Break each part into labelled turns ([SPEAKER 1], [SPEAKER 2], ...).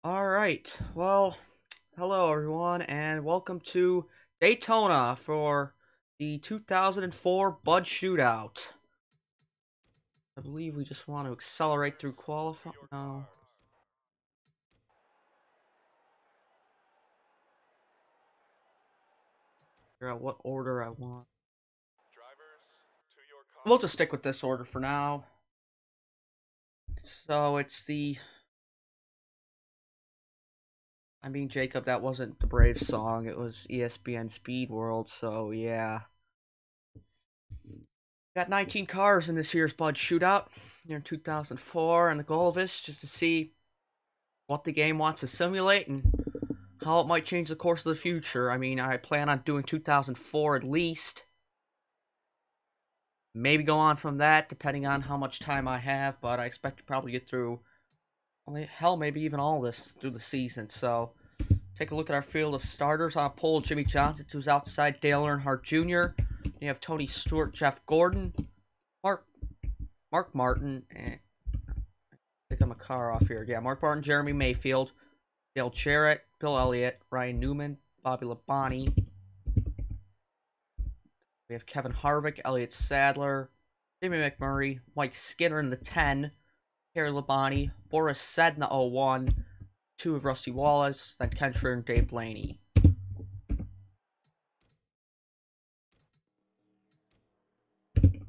[SPEAKER 1] Alright, well, hello everyone, and welcome to Daytona for the 2004 Bud Shootout. I believe we just want to accelerate through qualifying. No. Figure out what order I want. We'll just stick with this order for now. So it's the... Jacob, that wasn't the Brave song, it was ESPN Speed World, so yeah. Got 19 cars in this year's Bud Shootout in 2004, and the goal of this is just to see what the game wants to simulate and how it might change the course of the future. I plan on doing 2004 at least. Maybe go on from that, depending on how much time I have, but I expect to probably get through, hell, maybe even all this through the season. So, take a look at our field of starters. On pole, Jimmy Johnson, who's outside Dale Earnhardt Jr. You have Tony Stewart, Jeff Gordon, Mark Martin, and pick up a car off here. Yeah, Mark Martin, Jeremy Mayfield, Dale Jarrett, Bill Elliott, Ryan Newman, Bobby Labonte. We have Kevin Harvick, Elliott Sadler, Jimmy McMurray, Mike Skinner in the 10, Terry Labonte, Boris Said in the 01, 2 of Rusty Wallace, then Ken Schreier and Dave Blaney.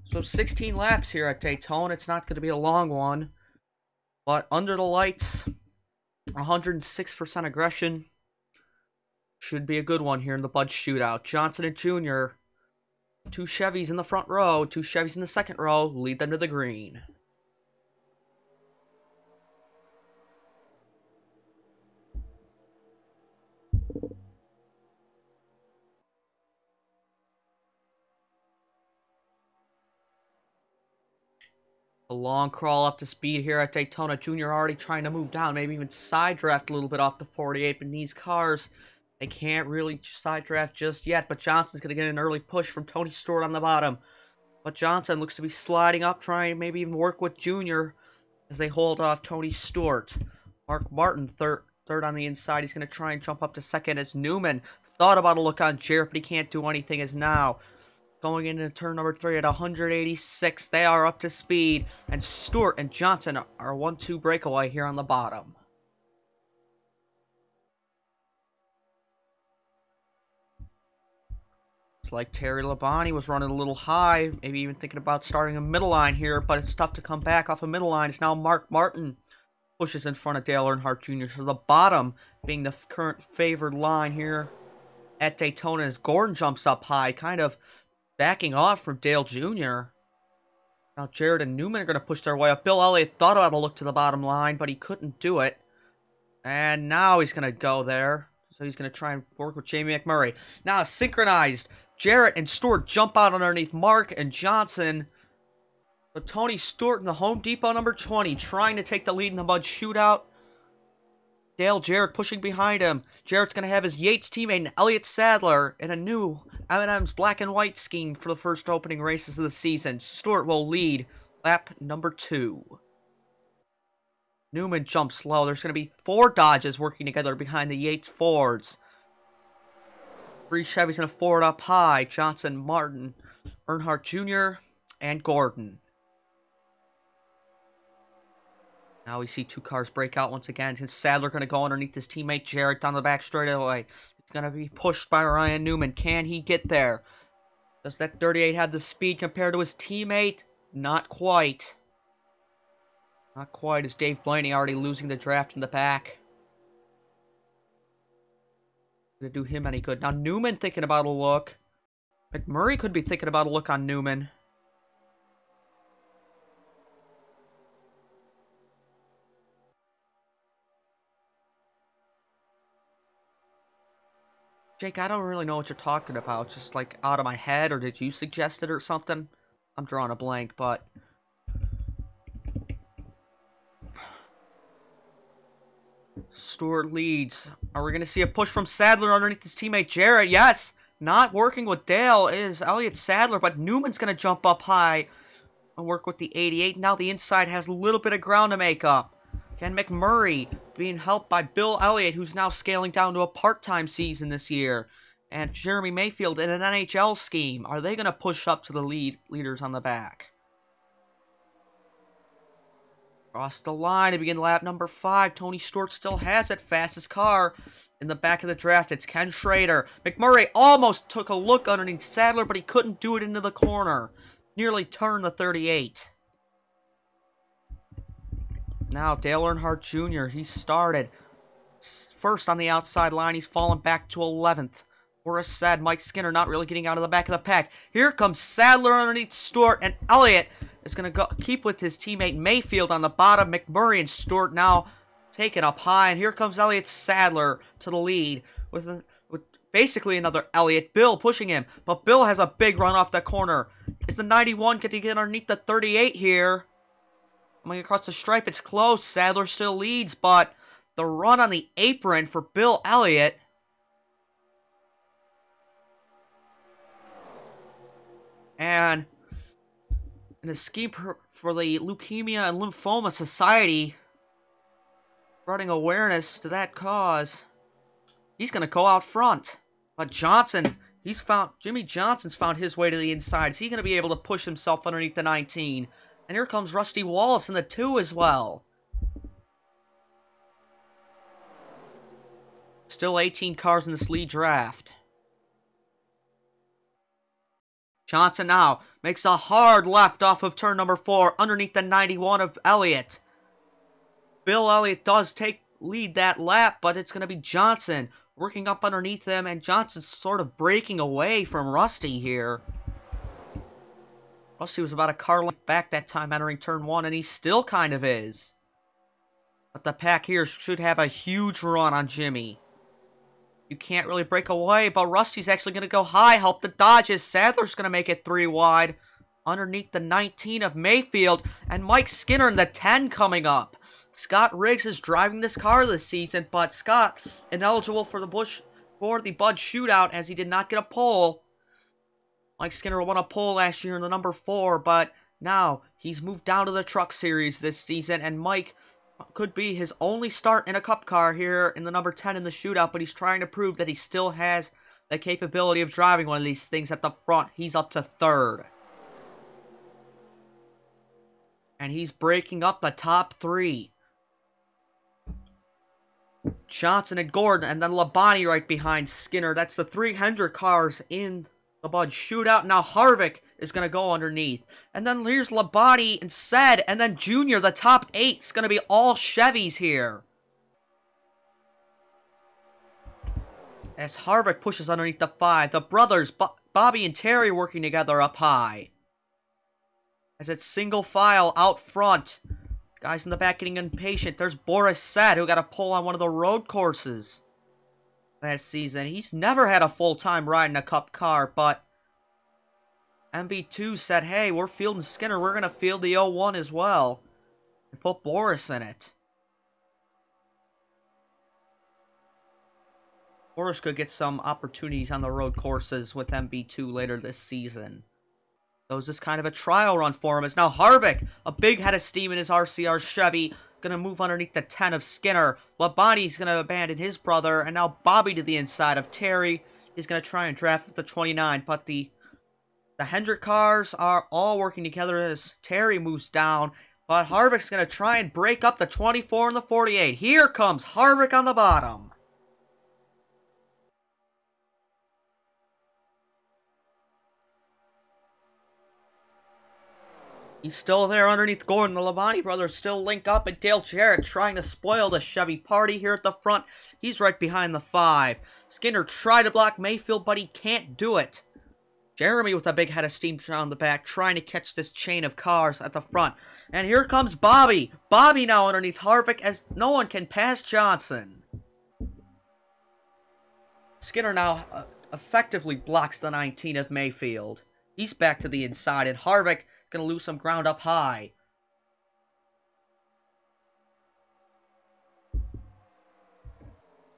[SPEAKER 1] So 16 laps here at Daytona. It's not going to be a long one. But under the lights, 106% aggression. Should be a good one here in the Bud Shootout. Johnson and Jr., 2 Chevys in the front row, 2 Chevys in the second row, lead them to the green. A long crawl up to speed here at Daytona. Jr. already trying to move down, maybe even side draft a little bit off the 48, but these cars, they can't really side draft just yet, but Johnson's going to get an early push from Tony Stewart on the bottom. But Johnson looks to be sliding up, trying to maybe even work with Jr. as they hold off Tony Stewart. Mark Martin, third on the inside. He's going to try and jump up to second as Newman thought about a look on Jarrett, but he can't do anything as now. Going into turn number 3 at 186, they are up to speed, and Stewart and Johnson are 1-2 breakaway here on the bottom. It's like Terry Labonte was running a little high, maybe even thinking about starting a middle line here, but it's tough to come back off a middle line. It's now Mark Martin pushes in front of Dale Earnhardt Jr. So the bottom being the current favored line here at Daytona as Gordon jumps up high, kind of backing off from Dale Jr. Now Jarrett and Newman are going to push their way up. Bill Elliott thought about a look to the bottom line, but he couldn't do it. And now he's going to go there. So he's going to try and work with Jamie McMurray. Now synchronized. Jarrett and Stewart jump out underneath Mark and Johnson. But Tony Stewart in the Home Depot number 20 trying to take the lead in the Bud Shootout. Dale Jarrett pushing behind him. Jarrett's going to have his Yates teammate, Elliott Sadler, in a new M&M's black and white scheme for the first opening races of the season. Stewart will lead lap number 2. Newman jumps low. There's going to be 4 Dodges working together behind the Yates Fords. 3 Chevys and a Ford up high. Johnson, Martin, Earnhardt Jr., and Gordon. Now we see 2 cars break out once again. His Sadler going to go underneath his teammate Jarrett down the back straightaway. He's going to be pushed by Ryan Newman. Can he get there? Does that 38 have the speed compared to his teammate? Not quite. Not quite, as Dave Blaney already losing the draft in the back. Gonna do him any good. Now Newman thinking about a look. McMurray could be thinking about a look on Newman. Jake, I don't really know what you're talking about. Just like out of my head, or did you suggest it or something? I'm drawing a blank, but... Stewart leads. Are we going to see a push from Sadler underneath his teammate Jarrett? Yes! Not working with Dale is Elliott Sadler, but Newman's going to jump up high and work with the 88. Now the inside has a little bit of ground to make up. Again, McMurray being helped by Bill Elliott, who's now scaling down to a part-time season this year. And Jeremy Mayfield in an NHL scheme. Are they going to push up to the leaders on the back? Across the line to begin lap number 5. Tony Stewart still has it. Fastest car in the back of the draft. It's Ken Schrader. McMurray almost took a look underneath Sadler, but he couldn't do it into the corner. Nearly turned the 38. Now Dale Earnhardt Jr. He started first on the outside line. He's fallen back to 11th. Boris said Mike Skinner not really getting out of the back of the pack. Here comes Sadler underneath Stewart, and Elliott is going to keep with his teammate Mayfield on the bottom. McMurray and Stewart now taken up high, and here comes Elliott Sadler to the lead with basically another Elliott. Bill pushing him, but Bill has a big run off the corner. Is the 91 going to get underneath the 38 here? Coming across the stripe, it's close. Sadler still leads, but the run on the apron for Bill Elliott. And in a scheme for the Leukemia and Lymphoma Society, spreading awareness to that cause, he's going to go out front. But Johnson, Jimmy Johnson's found his way to the inside. Is he going to be able to push himself underneath the 19? And here comes Rusty Wallace in the 2 as well. Still 18 cars in this lead draft. Johnson now makes a hard left off of turn number 4 underneath the 91 of Elliott. Bill Elliott does lead that lap, but it's going to be Johnson working up underneath him, and Johnson's sort of breaking away from Rusty here. Rusty was about a car length back that time entering turn 1, and he still kind of is. But the pack here should have a huge run on Jimmy. You can't really break away, but Rusty's actually going to go high, help the dodges. Sadler's going to make it 3 wide underneath the 19 of Mayfield, and Mike Skinner in the 10 coming up. Scott Riggs is driving this car this season, but Scott ineligible for the Bud Shootout as he did not get a pole. Mike Skinner won a pole last year in the number 4, but now he's moved down to the Truck Series this season, and Mike could be his only start in a Cup car here in the number 10 in the shootout, but he's trying to prove that he still has the capability of driving one of these things at the front. He's up to 3rd. And he's breaking up the top 3. Johnson and Gordon, and then Labonte right behind Skinner. That's the 300 cars in the Bud Shootout. Now Harvick is going to go underneath. And then here's Labonte and Said, and then Junior, the top 8 is going to be all Chevys here. As Harvick pushes underneath the 5. The brothers, Bobby and Terry, working together up high. As it's single file out front. Guys in the back getting impatient. There's Boris Said, who got a pole on one of the road courses last season. He's never had a full-time ride in a Cup car, but MB2 said, hey, we're fielding Skinner. We're going to field the 01 as well. And put Boris in it. Boris could get some opportunities on the road courses with MB2 later this season. So it's just kind of a trial run for him. It's now Harvick, a big head of steam in his RCR Chevy, going to move underneath the 10 of Skinner. Labonte's going to abandon his brother, and now Bobby to the inside of Terry. He's going to try and draft the 29, but the Hendrick cars are all working together as Terry moves down, but Harvick's going to try and break up the 24 and the 48. Here comes Harvick on the bottom. He's still there underneath Gordon. The Labonte brothers still link up, and Dale Jarrett trying to spoil the Chevy party here at the front. He's right behind the 5. Skinner tried to block Mayfield, but he can't do it. Jeremy with a big head of steam around the back, trying to catch this chain of cars at the front. And here comes Bobby. Bobby now underneath Harvick, as no one can pass Johnson. Skinner now effectively blocks the 19 of Mayfield. He's back to the inside, and Harvick is going to lose some ground up high.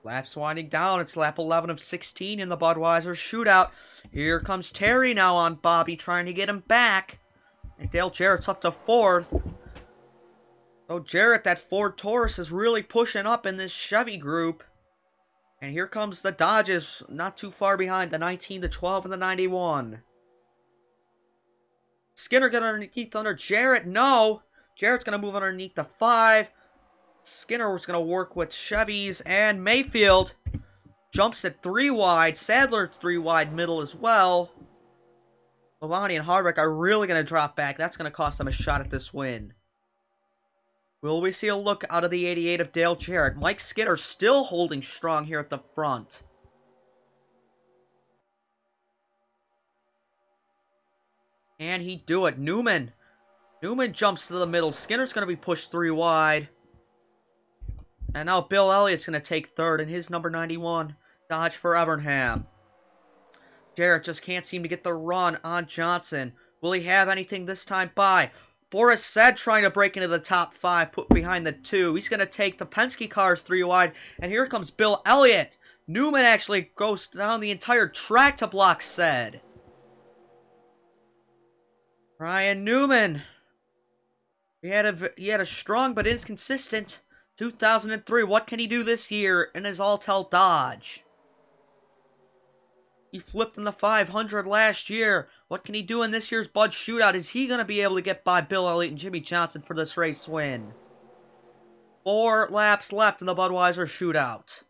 [SPEAKER 1] Laps winding down. It's lap 11 of 16 in the Budweiser Shootout. Here comes Terry now on Bobby, trying to get him back. And Dale Jarrett's up to 4th. So Jarrett, that Ford Taurus, is really pushing up in this Chevy group. And here comes the Dodges, not too far behind, the 19, the 12, and the 91. Skinner got underneath under Jarrett. No! Jarrett's going to move underneath the 5. Skinner was going to work with Chevys. And Mayfield jumps at 3 wide. Sadler's 3 wide middle as well. Labonte and Harvick are really going to drop back. That's going to cost them a shot at this win. Will we see a look out of the 88 of Dale Jarrett? Mike Skinner still holding strong here at the front. Can he do it? Newman jumps to the middle. Skinner's going to be pushed 3 wide. And now Bill Elliott's going to take 3rd in his number 91 Dodge for Evernham. Jarrett just can't seem to get the run on Johnson. Will he have anything this time by? Boris Said trying to break into the top 5, put behind the 2. He's going to take the Penske cars 3 wide. And here comes Bill Elliott. Newman actually goes down the entire track to block Said. Ryan Newman. He had a strong but inconsistent 2003. What can he do this year in his All-Tel Dodge? He flipped in the 500 last year. What can he do in this year's Bud Shootout? Is he going to be able to get by Bill Elliott and Jimmy Johnson for this race win? 4 laps left in the Budweiser Shootout.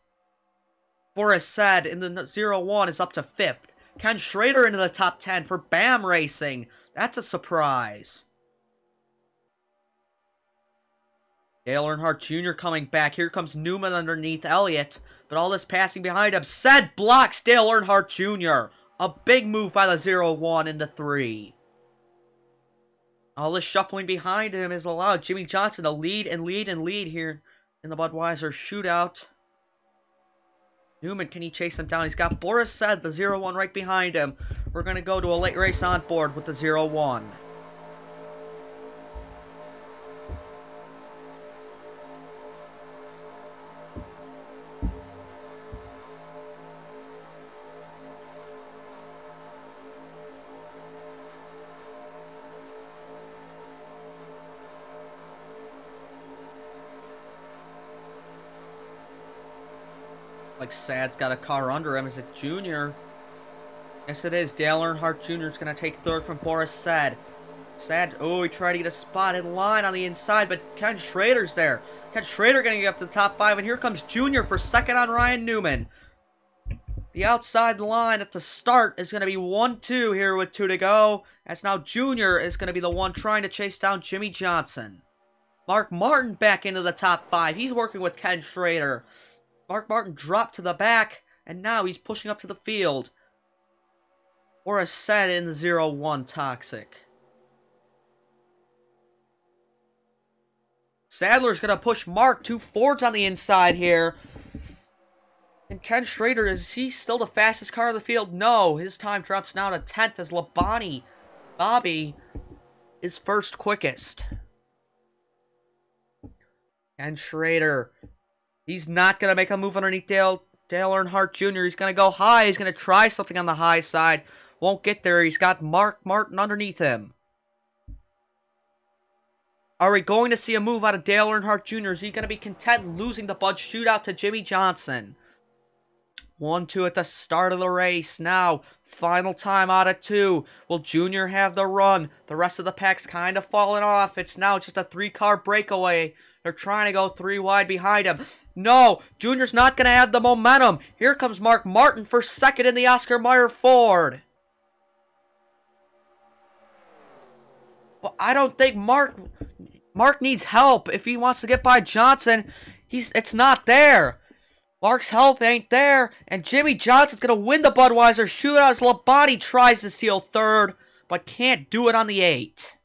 [SPEAKER 1] Boris Said in the 0-1 is up to 5th. Ken Schrader into the top 10 for BAM Racing. That's a surprise. Dale Earnhardt Jr. coming back. Here comes Newman underneath Elliott. But all this passing behind him. Said blocks Dale Earnhardt Jr. A big move by the 0-1 into 3. All this shuffling behind him has allowed Jimmy Johnson to lead and lead and lead here in the Budweiser Shootout. Newman, can he chase him down? He's got Boris Said, the 0-1 right behind him. We're going to go to a late race on board with the 0-1. Like Sad's got a car under him. Is it Junior? Yes, it is. Dale Earnhardt Jr. is going to take 3rd from Boris Sad. Sad, oh, he tried to get a spotted line on the inside, but Ken Schrader's there. Ken Schrader getting up to the top 5, and here comes Junior for 2nd on Ryan Newman. The outside line at the start is going to be 1-2 here with 2 to go, as now Junior is going to be the one trying to chase down Jimmy Johnson. Mark Martin back into the top 5. He's working with Ken Schrader. Mark Martin dropped to the back, and now he's pushing up to the field. Or a set in the 0-1 Toxic. Sadler's going to push Mark. 2 Fords on the inside here. And Ken Schrader, is he still the fastest car of the field? No, his time drops now to 10th as Labonte Bobby is first quickest. Ken Schrader, he's not going to make a move underneath Dale Earnhardt Jr. He's going to go high. He's going to try something on the high side. Won't get there. He's got Mark Martin underneath him. Are we going to see a move out of Dale Earnhardt Jr.? Is he going to be content losing the Bud Shootout to Jimmy Johnson? 1-2 at the start of the race. Now, final time out of 2. Will Junior have the run? The rest of the pack's kind of falling off. It's now just a 3-car breakaway. They're trying to go 3 wide behind him. No, Junior's not going to have the momentum. Here comes Mark Martin for 2nd in the Oscar Mayer Ford. But I don't think Mark needs help if he wants to get by Johnson. It's not there. Mark's help ain't there, and Jimmy Johnson's going to win the Budweiser Shootout as Labonte tries to steal 3rd, but can't do it on the 8.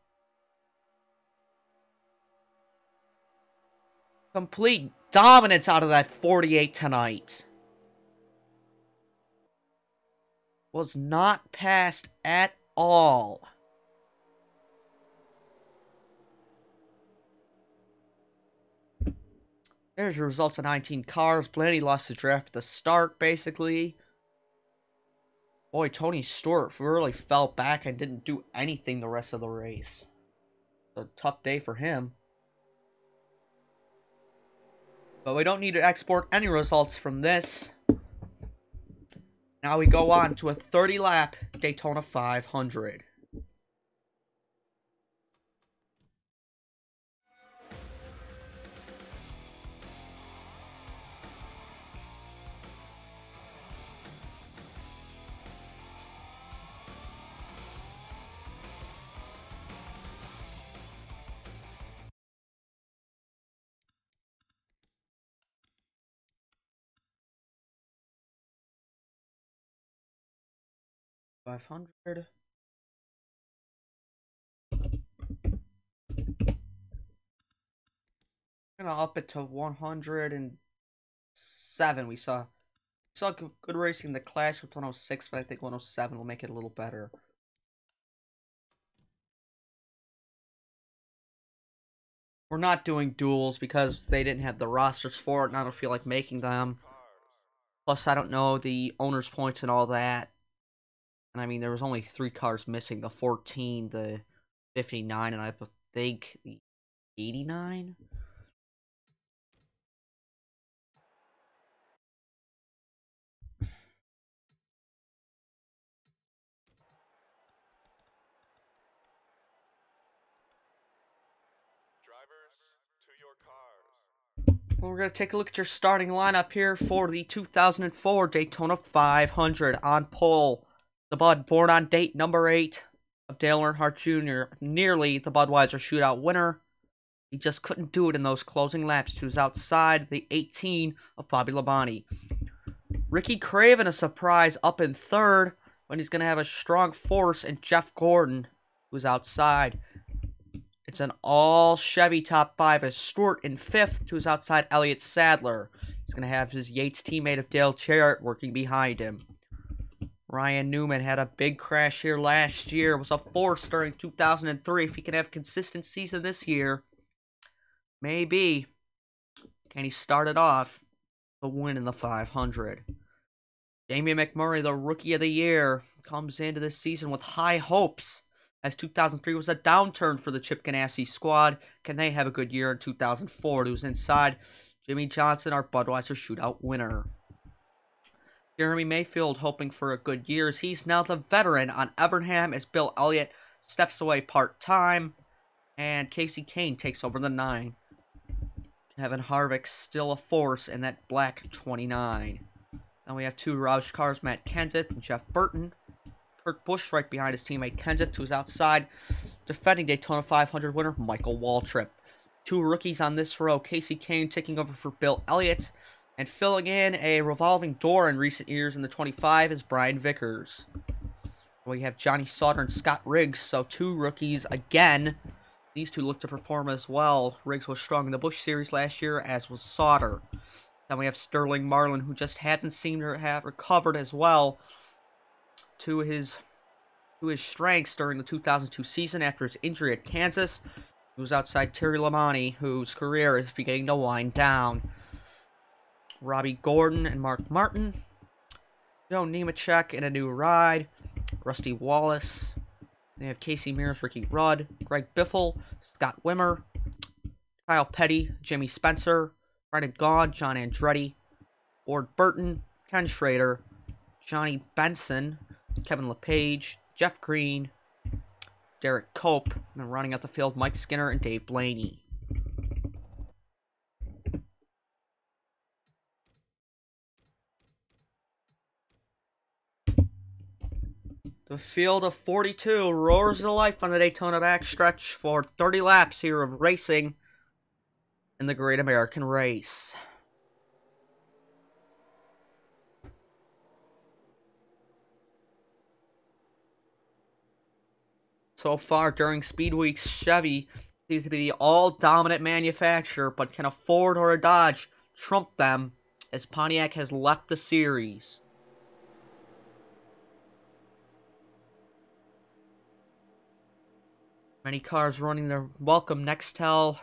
[SPEAKER 1] Complete dominance out of that 48 tonight. Was not passed at all. There's your results of 19 cars. Blaney lost the draft at the start, basically. Boy, Tony Stewart really fell back and didn't do anything the rest of the race. A tough day for him. But we don't need to export any results from this. Now we go on to a 30-lap Daytona 500. I'm gonna up it to 107. We saw good racing in the Clash with 106, but I think 107 will make it a little better. We're not doing duels because they didn't have the rosters for it, and I don't feel like making them. Plus, I don't know the owner's points and all that. And I mean, there was only 3 cars missing: the 14, the 59, and I think the 89. Well, we're going to take a look at your starting lineup here for the 2004 Daytona 500. On pole, the Bud, born on date number 8 of Dale Earnhardt Jr., nearly the Budweiser Shootout winner. He just couldn't do it in those closing laps. He was outside the 18 of Bobby Labonte. Ricky Craven, a surprise, up in 3rd, when he's going to have a strong force in Jeff Gordon, who's outside. It's an all-Chevy top 5 as Stewart in 5th, who's outside Elliott Sadler. He's going to have his Yates teammate of Dale Jarrett working behind him. Ryan Newman had a big crash here last year. Was a force during 2003. If he can have a consistent season this year, maybe. Can he start it off the win in the 500? Jamie McMurray, the Rookie of the Year, comes into this season with high hopes, as 2003 was a downturn for the Chip Ganassi squad. Can they have a good year in 2004? Who's inside Jimmy Johnson, our Budweiser Shootout winner. Jeremy Mayfield hoping for a good year, as he's now the veteran on Evernham as Bill Elliott steps away part-time, and Casey Kane takes over the 9. Kevin Harvick still a force in that black 29. Then we have 2 Roush cars, Matt Kenseth and Jeff Burton. Kurt Busch right behind his teammate Kenseth, who's outside. Defending Daytona 500 winner Michael Waltrip. 2 rookies on this row, Casey Kane taking over for Bill Elliott. And filling in a revolving door in recent years in the 25 is Brian Vickers. We have Johnny Sauter and Scott Riggs, so 2 rookies again. These 2 look to perform as well. Riggs was strong in the Busch Series last year, as was Sauter. Then we have Sterling Marlin, who just hasn't seemed to have recovered as well to his strengths during the 2002 season after his injury at Kansas. He was outside Terry Labonte, whose career is beginning to wind down. Robbie Gordon and Mark Martin. Joe Nemechek in a new ride. Rusty Wallace. They have Casey Mears, Ricky Rudd, Greg Biffle, Scott Wimmer, Kyle Petty, Jimmy Spencer, Brendan Gaughan, John Andretti, Ward Burton, Ken Schrader, Johnny Benson, Kevin LePage, Jeff Green, Derek Cope, and then running out the field, Mike Skinner and Dave Blaney. The field of 42 roars to life on the Daytona backstretch for 30 laps here of racing in the Great American Race. So far during Speed Weeks, Chevy seems to be the all-dominant manufacturer, but can a Ford or a Dodge trump them as Pontiac has left the series? Many cars running their welcome Nextel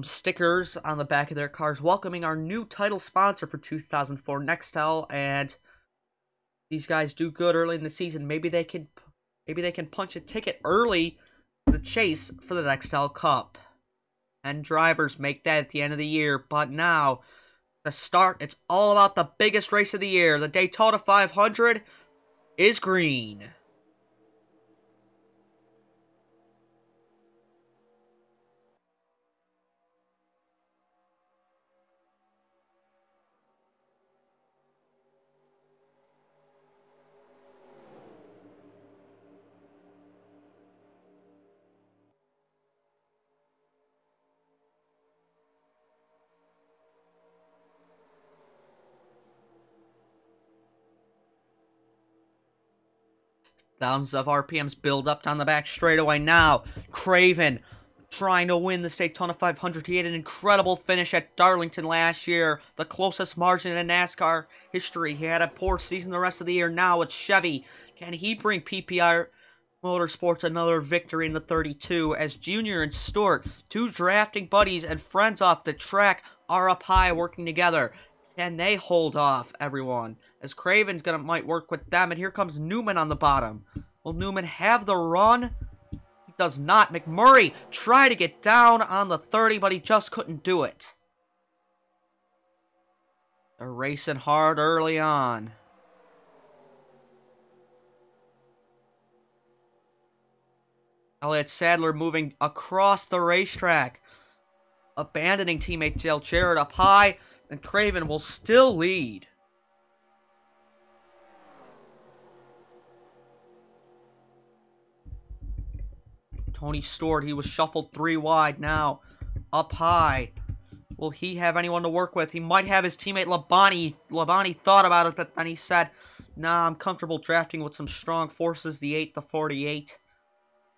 [SPEAKER 1] stickers on the back of their cars, welcoming our new title sponsor for 2004, Nextel. And these guys do good early in the season. Maybe they can punch a ticket early to the chase for the Nextel Cup. 10 drivers make that at the end of the year. But now, the start, it's all about the biggest race of the year. The Daytona 500 is green. Thousands of RPMs build up down the back straightaway now. Craven trying to win the Daytona 500. He had an incredible finish at Darlington last year. The closest margin in NASCAR history. He had a poor season the rest of the year. Now it's Chevy. Can he bring PPR Motorsports another victory in the 32 as Junior and Stewart, two drafting buddies and friends off the track, are up high working together? Can they hold off everyone? As Craven's might work with them, and here comes Newman on the bottom. Will Newman have the run? He does not. McMurray tried to get down on the 30, but he just couldn't do it. They're racing hard early on. Elliott Sadler moving across the racetrack, abandoning teammate Dale Jarrett up high, and Craven will still lead. Tony Stewart, he was shuffled 3 wide now, up high. Will he have anyone to work with? He might have his teammate Labonte. Labonte thought about it, but then he said, nah, I'm comfortable drafting with some strong forces, the 8, the 48.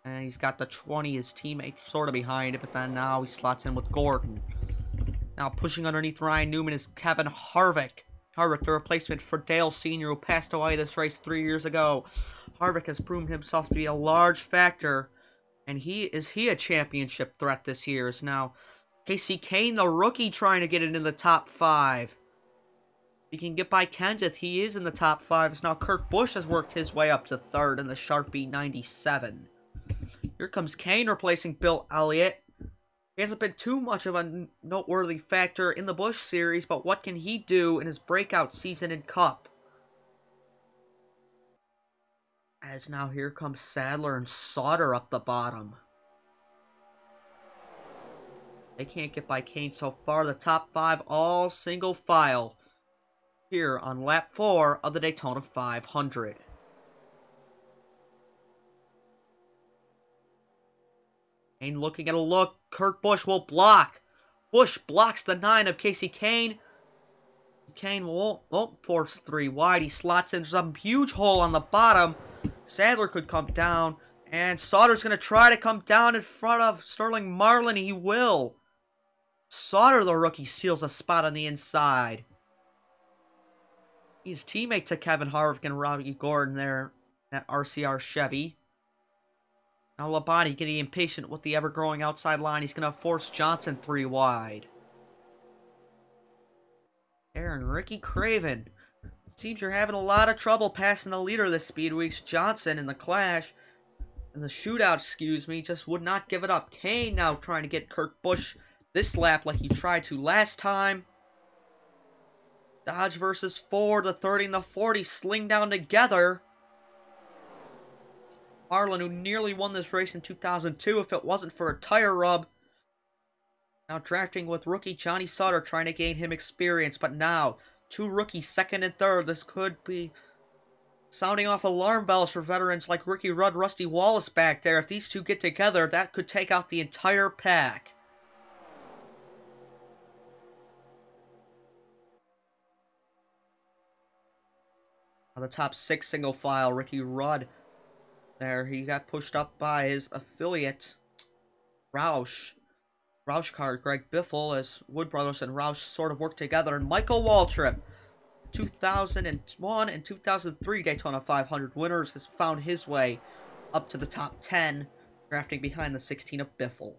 [SPEAKER 1] And he's got the 20, his teammate, sort of behind it, but then now he slots in with Gordon. Now pushing underneath Ryan Newman is Kevin Harvick. Harvick, the replacement for Dale Sr., who passed away this race 3 years ago. Harvick has proven himself to be a large factor. And is he a championship threat this year? Is now Casey Kane, the rookie, trying to get it in the top 5. He can get by Kenseth. He is in the top 5. It's now Kurt Busch has worked his way up to 3rd in the Sharpie 97. Here comes Kane replacing Bill Elliott. He hasn't been too much of a noteworthy factor in the Busch series, but what can he do in his breakout season in Cup? As now here comes Sadler and Sauter up the bottom. They can't get by Kane so far. The top 5 all single file here on lap 4 of the Daytona 500. Kane looking at a look. Kurt Busch will block. Busch blocks the 9 of Casey Kane. Kane won't force 3 wide. He slots in some huge hole on the bottom. Sadler could come down. And Sauter's going to try to come down in front of Sterling Marlin. He will. Sauter, the rookie, steals a spot on the inside. He's teammate to Kevin Harvick and Robbie Gordon there at RCR Chevy. Now Labonte getting impatient with the ever-growing outside line. He's going to force Johnson 3 wide. Aaron, Ricky Craven. It seems you're having a lot of trouble passing the leader this Speed Weeks. Johnson in the clash. In the shootout, excuse me, just would not give it up. Kane now trying to get Kurt Busch this lap like he tried to last time. Dodge versus Ford, the 30 and the 40 sling down together. Marlin, who nearly won this race in 2002 if it wasn't for a tire rub. Now drafting with rookie Johnny Sauter, trying to gain him experience. But now, 2 rookies, 2nd and 3rd. This could be sounding off alarm bells for veterans like Ricky Rudd, Rusty Wallace back there. If these two get together, that could take out the entire pack. On the top 6 single file, Ricky Rudd. There, he got pushed up by his affiliate, Roush. Roush car, Greg Biffle, as Wood Brothers and Roush sort of work together. And Michael Waltrip, 2001 and 2003 Daytona 500 winners, has found his way up to the top 10, drafting behind the 16 of Biffle.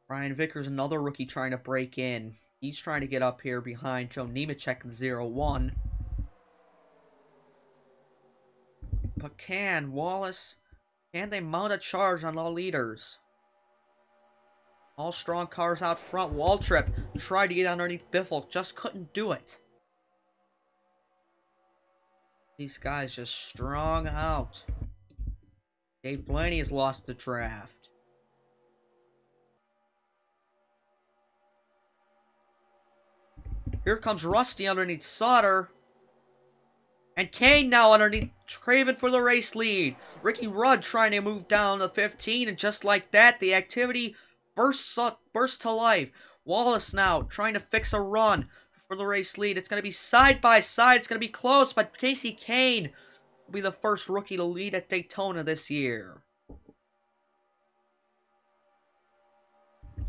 [SPEAKER 1] Ryan Vickers, another rookie trying to break in. He's trying to get up here behind Joe Nemechek in 0-1. But can they mount a charge on the leaders? All strong cars out front. Waltrip tried to get underneath Biffle, just couldn't do it. These guys just strong out. Dave Blaney has lost the draft. Here comes Rusty underneath Sutter. And Kane now underneath Craven for the race lead. Ricky Rudd trying to move down to 15. And just like that, the activity bursts to life. Wallace now trying to fix a run for the race lead. It's going to be side by side. It's going to be close. But Casey Kane will be the first rookie to lead at Daytona this year.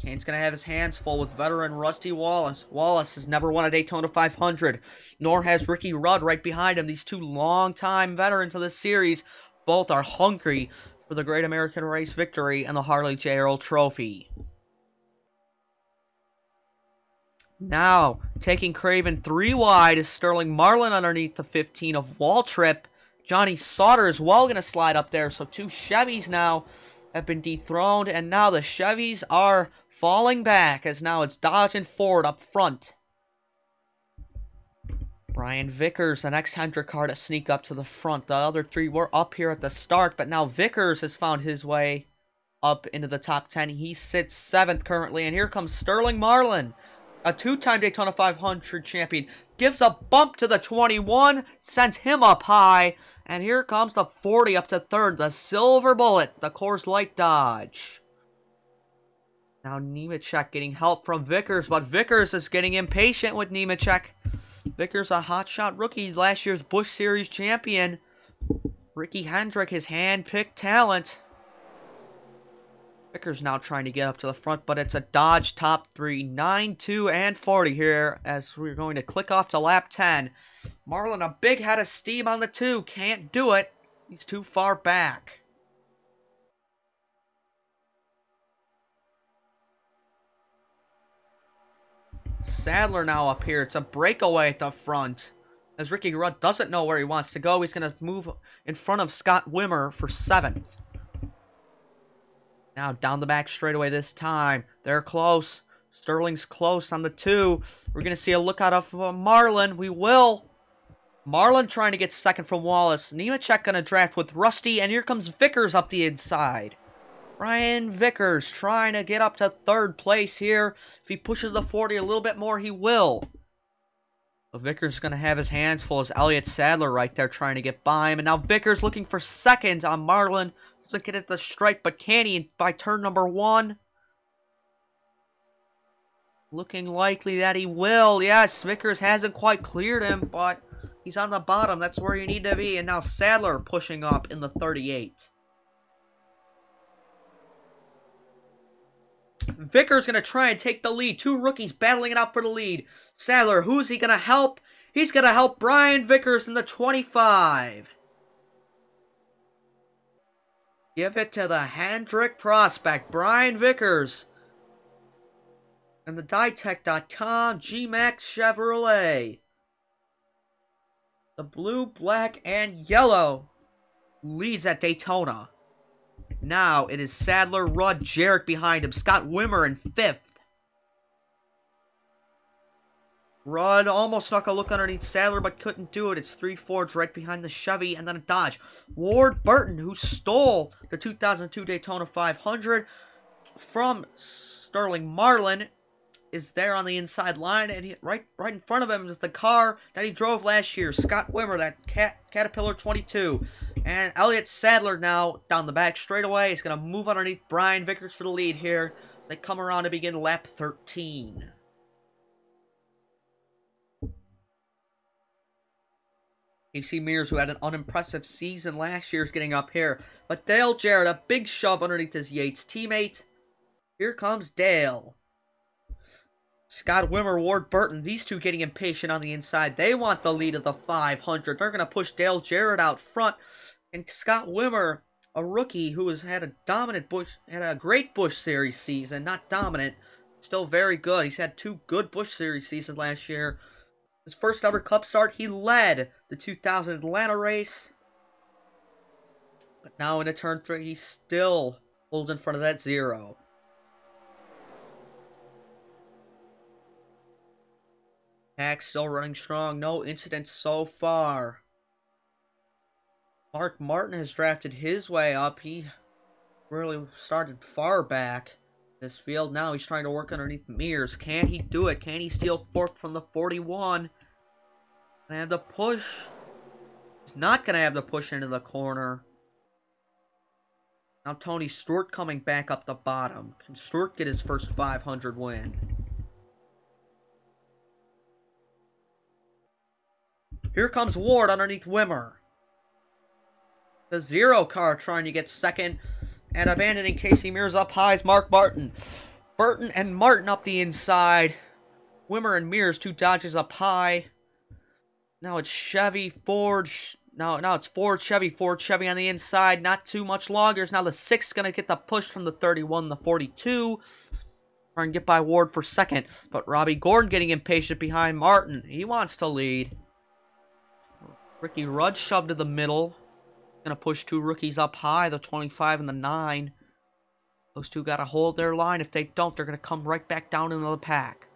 [SPEAKER 1] Kane's going to have his hands full with veteran Rusty Wallace. Wallace has never won a Daytona 500, nor has Ricky Rudd right behind him. These two longtime veterans of the series both are hungry for the Great American Race victory and the Harley J. Earl Trophy. Now, taking Craven 3 wide is Sterling Marlin underneath the 15 of Waltrip. Johnny Sauter is well going to slide up there, so two Chevys now have been dethroned, and now the Chevys are falling back, as now it's Dodge and Ford up front. Brian Vickers, the next Hendrick car to sneak up to the front. The other three were up here at the start, but now Vickers has found his way up into the top 10. He sits 7th currently, and here comes Sterling Marlin, a two-time Daytona 500 champion. Gives a bump to the 21, sends him up high, and here comes the 40 up to 3rd, the Silver Bullet, the Coors Light Dodge. Now Nemechek getting help from Vickers, but Vickers is getting impatient with Nemechek. Vickers, a hotshot rookie, last year's Busch Series champion. Ricky Hendrick, his hand-picked talent. Vickers now trying to get up to the front, but it's a Dodge top 3, 9, 2, and 40 here as we're going to click off to lap 10. Marlin, a big head of steam on the 2. Can't do it. He's too far back. Sadler now up here. It's a breakaway at the front, as Ricky Rudd doesn't know where he wants to go. He's going to move in front of Scott Wimmer for 7th. Now down the back straightaway this time. They're close. Sterling's close on the 2. We're going to see a look out of Marlin. We will. Marlin trying to get 2nd from Wallace. Nemechek going to draft with Rusty. And here comes Vickers up the inside. Brian Vickers trying to get up to 3rd place here. If he pushes the 40 a little bit more, he will. But Vickers is going to have his hands full as Elliott Sadler right there trying to get by him. And now Vickers looking for 2nd on Marlin. Doesn't get at the stripe, but can he by turn number 1? Looking likely that he will. Yes, Vickers hasn't quite cleared him, but he's on the bottom. That's where you need to be. And now Sadler pushing up in the 38. Vickers going to try and take the lead. Two rookies battling it out for the lead. Sadler, who's he going to help? He's going to help Brian Vickers in the 25. Give it to the Hendrick prospect, Brian Vickers. And the Ditech.com G-Max Chevrolet. The blue, black, and yellow leads at Daytona. Now it is Sadler, Rudd, Jarrett behind him. Scott Wimmer in 5th. Rudd almost snuck a look underneath Sadler, but couldn't do it. It's 3 Fords right behind the Chevy, and then a Dodge. Ward Burton, who stole the 2002 Daytona 500 from Sterling Marlin, is there on the inside line, and right in front of him is the car that he drove last year. Scott Wimmer, that Caterpillar 22. And Elliott Sadler now down the back straightaway. He's going to move underneath Brian Vickers for the lead here as they come around to begin lap 13. AC Mears, who had an unimpressive season last year, is getting up here. But Dale Jarrett, a big shove underneath his Yates teammate. Here comes Dale. Scott Wimmer, Ward Burton, these two getting impatient on the inside. They want the lead of the 500. They're going to push Dale Jarrett out front. And Scott Wimmer, a rookie who has had a great Busch Series season. Not dominant, still very good. He's had 2 good Busch Series seasons last year. His first ever Cup start, he led the 2000 Atlanta race. But now into turn 3, he's still holding in front of that 0. Pack still running strong. No incidents so far. Mark Martin has drafted his way up. He really started far back this field. Now he's trying to work underneath Mears. Can he do it? Can he steal fourth from the 41? And the push. He's not going to have the push into the corner. Now Tony Stewart coming back up the bottom. Can Stewart get his first 500 win? Here comes Ward underneath Wimmer. The 0 car trying to get second. And abandoning Casey Mears up high is Mark Martin. Burton and Martin up the inside. Wimmer and Mears, 2 Dodges up high. Now it's Chevy, Ford. Now it's Ford, Chevy on the inside. Not too much longer. Now the 6 going to get the push from the 31, the 42. Trying to get by Ward for second. But Robbie Gordon getting impatient behind Martin. He wants to lead. Ricky Rudd shoved to the middle. Going to push 2 rookies up high, the 25 and the 9. Those 2 got to hold their line. If they don't, they're going to come right back down into the pack.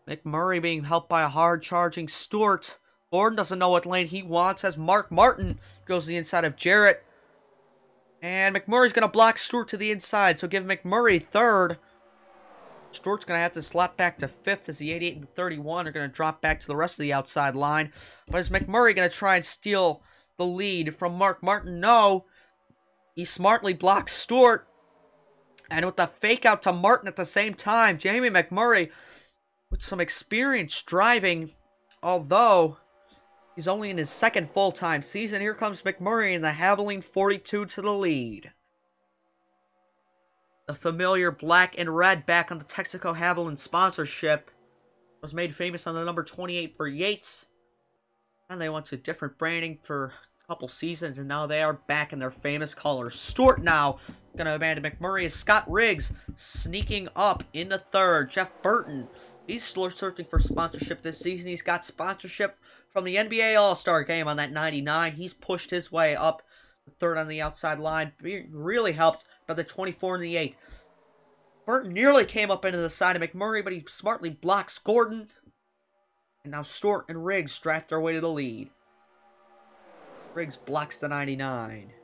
[SPEAKER 1] McMurray being helped by a hard-charging Stewart. Gordon doesn't know what lane he wants as Mark Martin goes to the inside of Jarrett. And McMurray's going to block Stewart to the inside, so give McMurray third. Stewart's going to have to slot back to 5th as the 88 and 31 are going to drop back to the rest of the outside line. But is McMurray going to try and steal the lead from Mark Martin? No. He smartly blocks Stewart. And with the fake out to Martin at the same time, Jamie McMurray with some experience driving, although he's only in his 2nd full-time season. Here comes McMurray in the Haviland 42 to the lead. The familiar black and red back on the Texaco Haviland sponsorship was made famous on the number 28 for Yates. And they went to different branding for a couple seasons, and now they are back in their famous colors. Stewart now going to abandon McMurray as Scott Riggs sneaking up into 3rd. Jeff Burton, he's still searching for sponsorship this season. He's got sponsorship from the NBA All-Star Game on that 99. He's pushed his way up the 3rd on the outside line. Being really helped by the 24 and the 8. Burton nearly came up into the side of McMurray, but he smartly blocks Gordon. And now Stewart and Riggs draft their way to the lead. Riggs blocks the 99.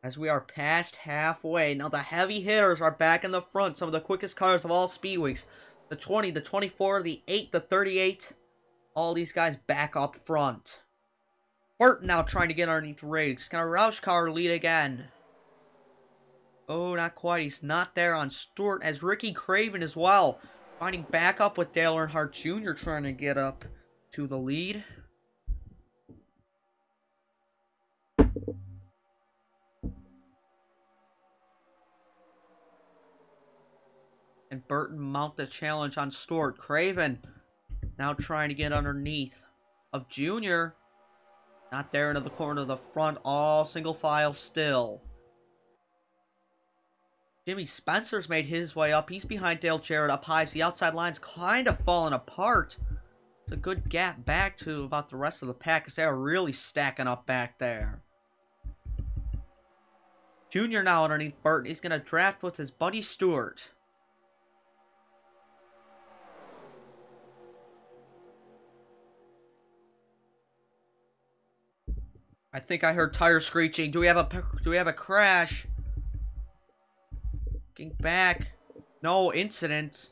[SPEAKER 1] As we are past halfway, now the heavy hitters are back in the front. Some of the quickest cars of all speed weeks. The 20, the 24, the 8, the 38. All these guys back up front. Burton now trying to get underneath Riggs. Can a Roush car lead again? Oh, not quite. He's not there on Stewart, as Ricky Craven as well. Finding back up with Dale Earnhardt Jr. trying to get up to the lead. And Burton mount the challenge on Stewart. Craven now trying to get underneath of Jr. Not there into the corner of the front. All single file still. Jimmy Spencer's made his way up. He's behind Dale Jarrett up high. So the outside line's kind of falling apart. It's a good gap back to about the rest of the pack, because they're really stacking up back there. Junior now underneath Burton. He's going to draft with his buddy Stewart. I think I heard tire screeching. Do we have a crash? Looking back. No incident.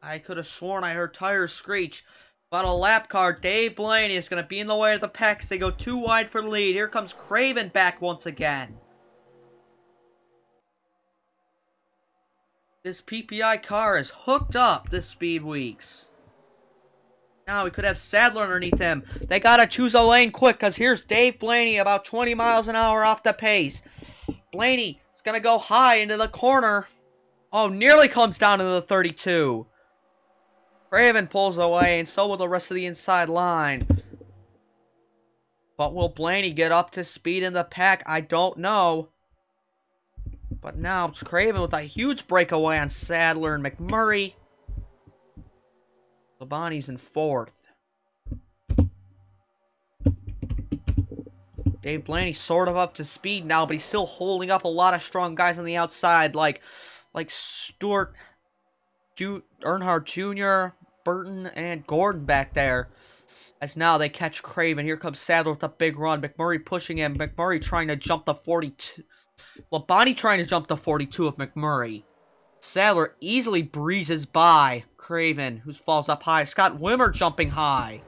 [SPEAKER 1] I could have sworn I heard tires screech. But a lap car. Dave Blaney is going to be in the way of the pack as they go too wide for the lead. Here comes Craven back once again. This PPI car is hooked up this speed weeks. Now we could have Sadler underneath him. They got to choose a lane quick, because here's Dave Blaney about 20 miles an hour off the pace. Blaney is going to go high into the corner. Oh, nearly comes down to the 32. Craven pulls away, and so will the rest of the inside line. But will Blaney get up to speed in the pack? I don't know. But now it's Craven with a huge breakaway on Sadler and McMurray. Labonte's in 4th. Dave Blaney sort of up to speed now, but he's still holding up a lot of strong guys on the outside, like Stewart Earnhardt Jr., Burton, and Gordon back there. As now they catch Craven. Here comes Sadler with a big run. McMurray pushing him. McMurray trying to jump the 42. Labonte trying to jump the 42 of McMurray. Sadler easily breezes by Craven, who falls up high. Scott Wimmer jumping high.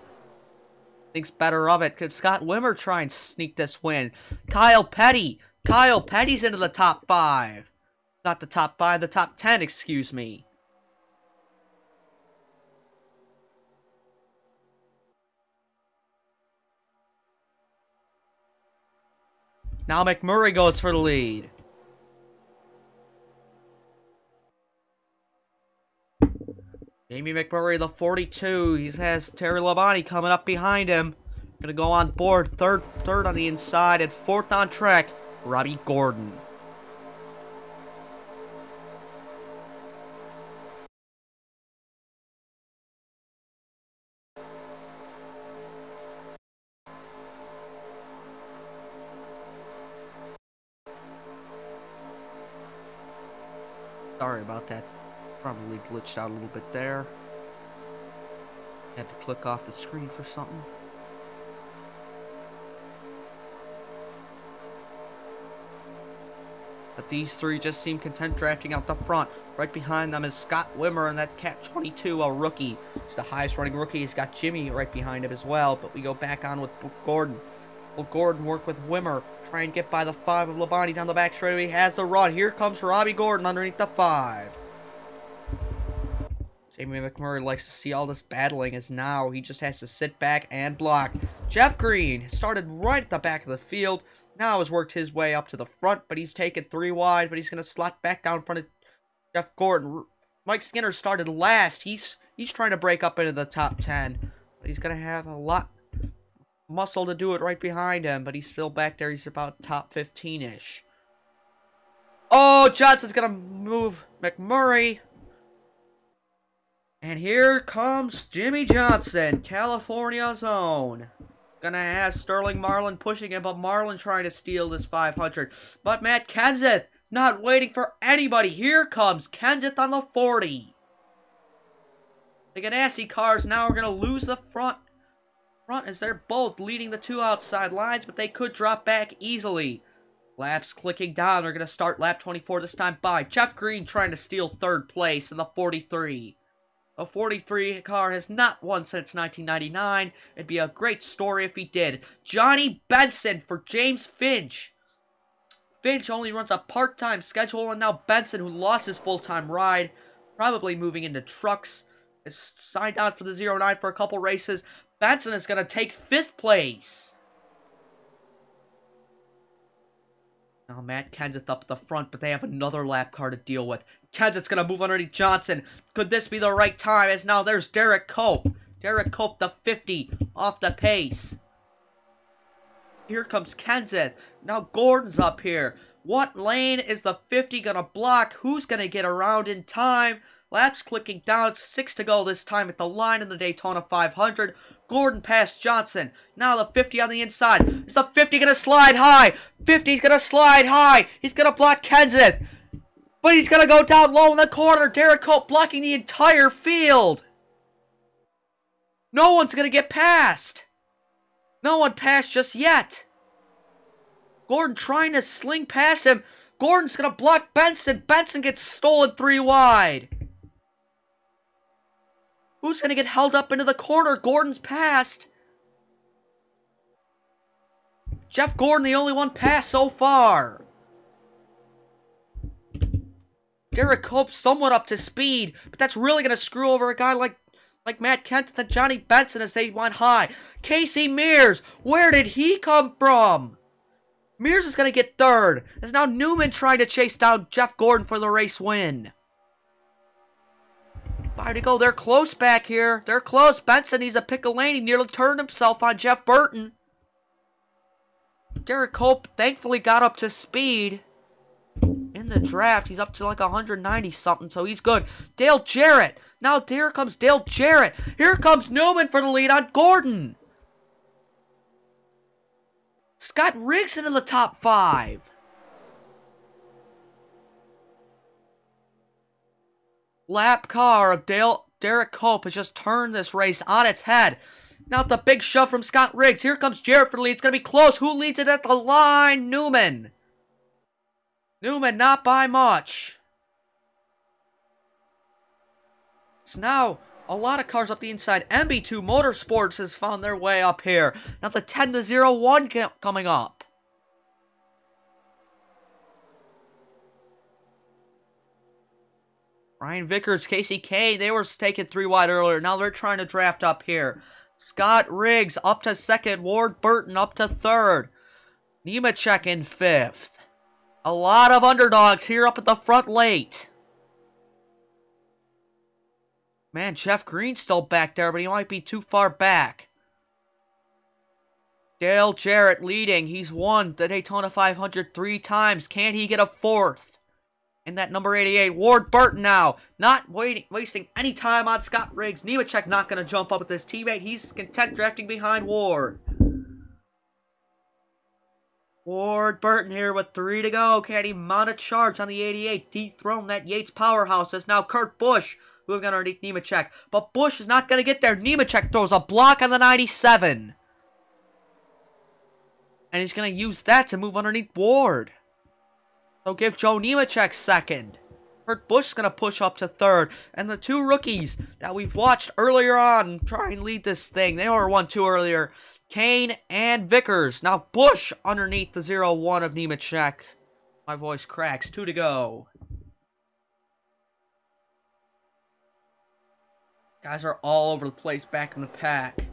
[SPEAKER 1] Thinks better of it. Could Scott Wimmer try and sneak this win? Kyle Petty. Kyle Petty's into the top 5. Not the top 5, the top 10, excuse me. Now McMurray goes for the lead. Jamie McMurray, the 42. He has Terry Labonte coming up behind him. Gonna go on board. Third on the inside, and fourth on track, Robbie Gordon. Sorry about that. Probably glitched out a little bit there. Had to click off the screen for something. But these three just seem content drafting out the front. Right behind them is Scott Wimmer and that Cat 22, a rookie. He's the highest running rookie. He's got Jimmy right behind him as well. But we go back on with Gordon. Will Gordon work with Wimmer? Try and get by the 5 of Labonte down the back straightaway. He has the run. Here comes Robbie Gordon underneath the 5. Jamie McMurray likes to see all this battling, as now he just has to sit back and block. Jeff Green started right at the back of the field. Now has worked his way up to the front, but he's taken 3 wide, but he's going to slot back down in front of Jeff Gordon. Mike Skinner started last. He's trying to break up into the top 10, but he's going to have a lot muscle to do it right behind him, but he's still back there. He's about top 15-ish. Oh, Johnson's going to move McMurray. And here comes Jimmy Johnson, California's own. Gonna have Sterling Marlin pushing him, but Marlin trying to steal this 500. But Matt Kenseth not waiting for anybody. Here comes Kenseth on the 40. The Ganassi cars now are gonna lose the front as they're both leading the 2 outside lines, but they could drop back easily. Laps clicking down. They're gonna start lap 24 this time by Jeff Green trying to steal 3rd place in the 43. A 43 car has not won since 1999. It'd be a great story if he did. Johnny Benson for James Finch. Finch only runs a part-time schedule, and now Benson, who lost his full-time ride, probably moving into trucks, is signed out for the 09 for a couple races. Benson is going to take 5th place. Now Matt Kenseth up at the front, but they have another lap car to deal with. Kenseth's going to move underneath Johnson. Could this be the right time? As now there's Derek Cope. Derek Cope, the 50, off the pace. Here comes Kenseth. Now Gordon's up here. What lane is the 50 going to block? Who's going to get around in time? Laps clicking down. 6 to go this time at the line in the Daytona 500. Gordon past Johnson. Now the 50 on the inside. Is the 50 going to slide high? 50's going to slide high. He's going to block Kenseth. But he's going to go down low in the corner. Derek Cope blocking the entire field. No one's going to get past. No one passed just yet. Gordon trying to sling past him. Gordon's going to block Benson. Benson gets stolen 3 wide. Who's going to get held up into the corner? Gordon's passed. Jeff Gordon, the only one passed so far. Derek Cope somewhat up to speed, but that's really going to screw over a guy like Matt Kenseth and Johnny Benson as they went high. Casey Mears, where did he come from? Mears is going to get 3rd. There's now Newman trying to chase down Jeff Gordon for the race win. 5 to go. They're close back here. They're close. Benson needs a pick a lane. He nearly turned himself on Jeff Burton. Derek Cope thankfully got up to speed in the draft. He's up to like 190 something, so he's good. Dale Jarrett. Now here comes Dale Jarrett. Here comes Newman for the lead on Gordon. Scott Riggs into the top 5. lap car of Derek Cope has just turned this race on its head. Now with the big shove from Scott Riggs. Here comes Jarrett for the lead. It's going to be close. Who leads it at the line? Newman. Newman, not by much. It's now a lot of cars up the inside. MB2 Motorsports has found their way up here. Now the 10-0-1 coming up. Ryan Vickers, Casey Kane, they were taken 3 wide earlier. Now they're trying to draft up here. Scott Riggs up to 2nd. Ward Burton up to 3rd. Nemechek in 5th. A lot of underdogs here up at the front late. Man, Jeff Green's still back there, but he might be too far back. Dale Jarrett leading. He's won the Daytona 500 3 times. Can he get a 4th? And that number 88, Ward Burton now. Not wasting any time on Scott Riggs. Nemechek not going to jump up with his teammate. He's content drafting behind Ward. Ward Burton here with 3 to go. Can he mount a charge on the 88? Dethrone that Yates powerhouse. As now Kurt Busch moving underneath Nemechek. But Busch is not going to get there. Nemechek throws a block on the 97. And he's going to use that to move underneath Ward. So give Joe Nemechek 2nd. Kurt Busch's going to push up to 3rd. And the 2 rookies that we've watched earlier on try and lead this thing. They were 1-2 earlier. Kane and Vickers. Now Busch underneath the 0-1 of Nemechek. My voice cracks. 2 to go. Guys are all over the place back in the pack.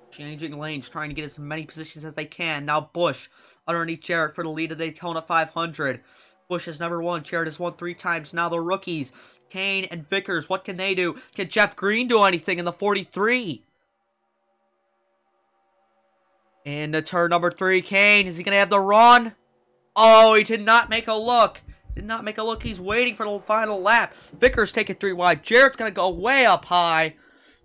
[SPEAKER 1] Changing lanes, trying to get as many positions as they can. Now Busch underneath Jarrett for the lead of Daytona 500. Busch has never won. Jarrett has won 3 times. Now the rookies, Kane and Vickers, what can they do? Can Jeff Green do anything in the 43? Into turn number 3, Kane. Is he going to have the run? Oh, he did not make a look. Did not make a look. He's waiting for the final lap. Vickers taking 3 wide. Jarrett's going to go way up high.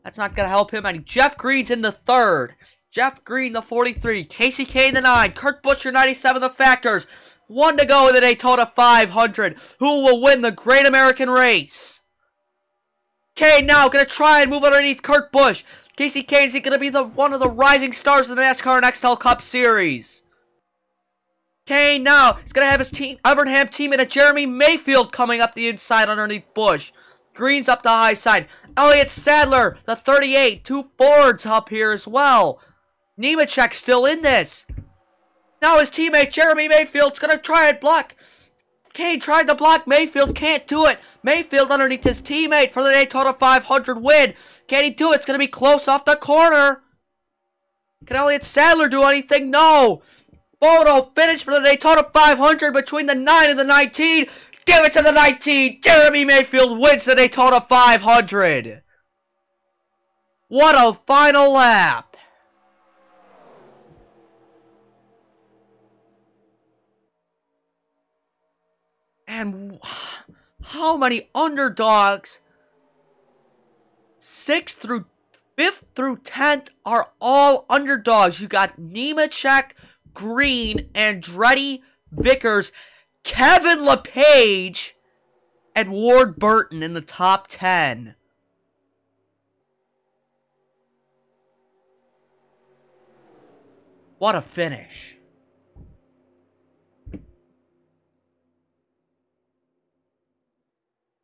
[SPEAKER 1] That's not going to help him any. Jeff Green's in the 3rd. Jeff Green, the 43. Casey Kane, the 9. Kurt Busch, 97, the factors. 1 to go in the Daytona 500. Who will win the Great American Race? Kane now going to try and move underneath Kurt Busch. Casey Kane, is he going to be one of the rising stars of the NASCAR and XL Cup Series? Kane now is going to have his Evernham teammate Jeremy Mayfield coming up the inside underneath Busch. Green's up the high side. Elliott Sadler, the 38. 2 Fords up here as well. Nemechek still in this. Now his teammate Jeremy Mayfield's going to try and block. Kane tried to block Mayfield. Can't do it. Mayfield underneath his teammate for the Daytona 500 win. Can he do it? It's going to be close off the corner. Can Elliott Sadler do anything? No. Photo finish for the Daytona 500 between the 9 and the 19. Give it to the 19. Jeremy Mayfield wins the Daytona 500. What a final lap. And how many underdogs? 5th through 10th are all underdogs. You got Nemechek, Green, Andretti, Vickers, Kevin LePage, and Ward Burton in the top 10. What a finish.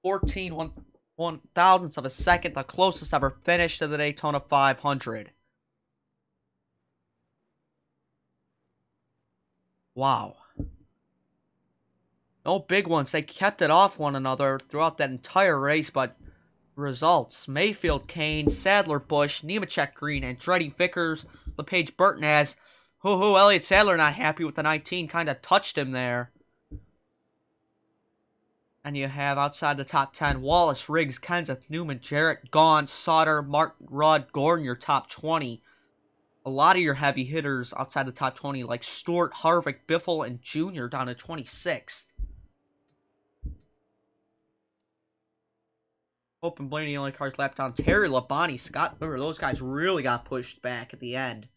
[SPEAKER 1] 14 one-thousandths of a second, the closest ever finish to the Daytona 500. Wow. No big ones. They kept it off one another throughout that entire race, but results. Mayfield, Kane, Sadler, Busch, Nemechek, Green, Andretti, Vickers, LePage, Burton has. Elliott Sadler not happy with the 19. Kind of touched him there. And you have outside the top 10, Wallace, Riggs, Kenseth, Newman, Jarrett, Gaughan, Sauter, Martin, Rudd, Gordon, your top 20. A lot of your heavy hitters outside the top 20, like Stewart, Harvick, Biffle, and Jr. down to 26th. Hope and Blaney, the only cars lapped down. Terry Labonte, Scott Miller, those guys really got pushed back at the end.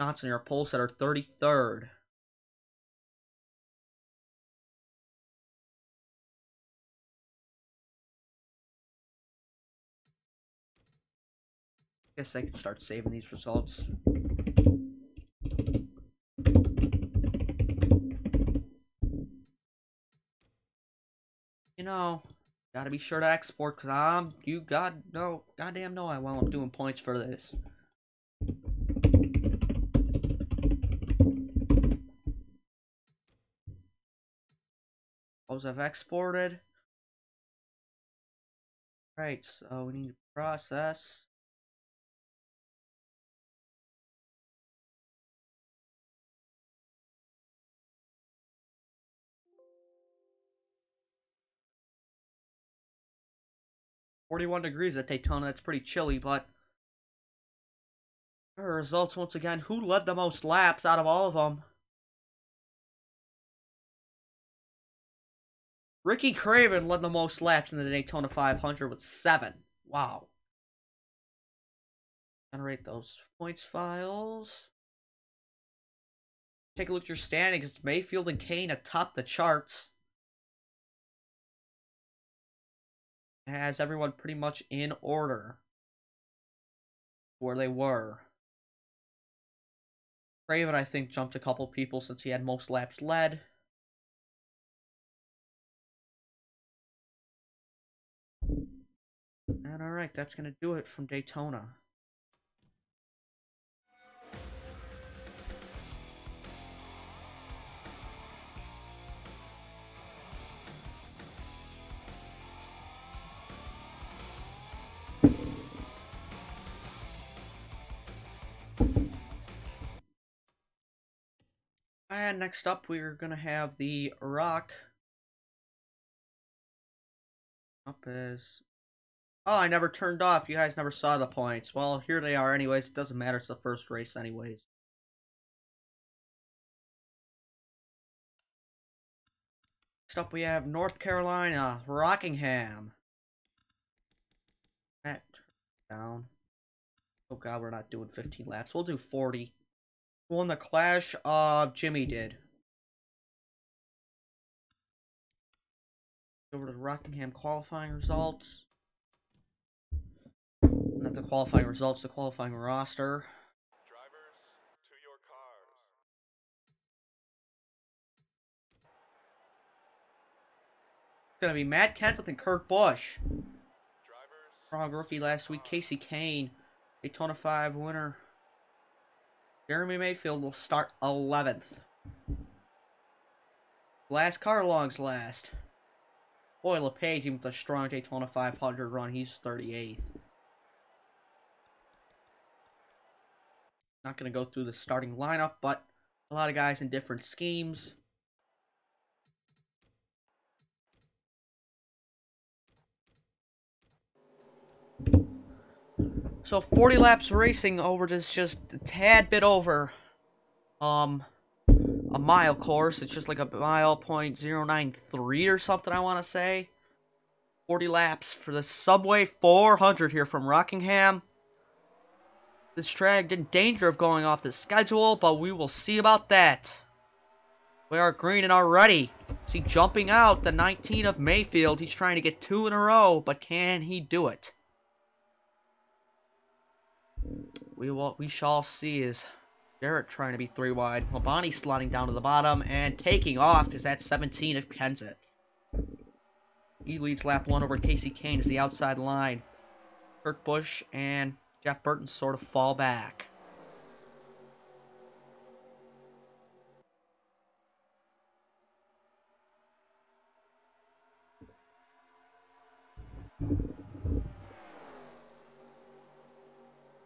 [SPEAKER 1] Johnson, your pole setter, 33rd. Guess I could start saving these results. You know, gotta be sure to export, cause goddamn know I won't doing points for this. Those I've exported. Right, so we need to process. $41 at Daytona. That's pretty chilly, but our results once again. Who led the most laps out of all of them? Ricky Craven led the most laps in the Daytona 500 with 7. Wow. Generate those points files. Take a look at your standings. It's Mayfield and Kane atop the charts. It has everyone pretty much in order where they were. Craven, I think, jumped a couple people since he had most laps led. And alright, that's going to do it from Daytona. And next up, we're going to have the Rock. Up is... Oh, I never turned off. You guys never saw the points. Well, here they are anyways. It doesn't matter. It's the first race anyways. Next up, we have North Carolina, Rockingham. That down. Oh god, we're not doing 15 laps. We'll do 40. Who won the Clash? Jimmy did. Over to the Rockingham qualifying results. Not the qualifying results, the qualifying roster.
[SPEAKER 2] Drivers, to your cars.
[SPEAKER 1] It's gonna be Matt Kenseth and Kurt Busch.
[SPEAKER 2] Drivers.
[SPEAKER 1] Strong rookie last week. Casey Kane, Daytona 5 winner. Jeremy Mayfield will start 11th. Last car longs last. Boy, LePage, even with a strong Daytona 500 run, he's 38th. Not going to go through the starting lineup, but a lot of guys in different schemes. So 40 laps racing over just a tad bit over a mile course. It's just like a mile .093 or something, I want to say. 40 laps for the Subway 400 here from Rockingham. This track in danger of going off the schedule, but we will see about that. We are green and are ready. See, jumping out the 19 of Mayfield. He's trying to get 2 in a row, but can he do it? We shall see. Is Jarrett trying to be 3 wide. Labonte sliding down to the bottom and taking off is at 17 of Kenseth. He leads lap 1 over Casey Kane as the outside line. Kurt Busch and Jeff Burton sort of fall back.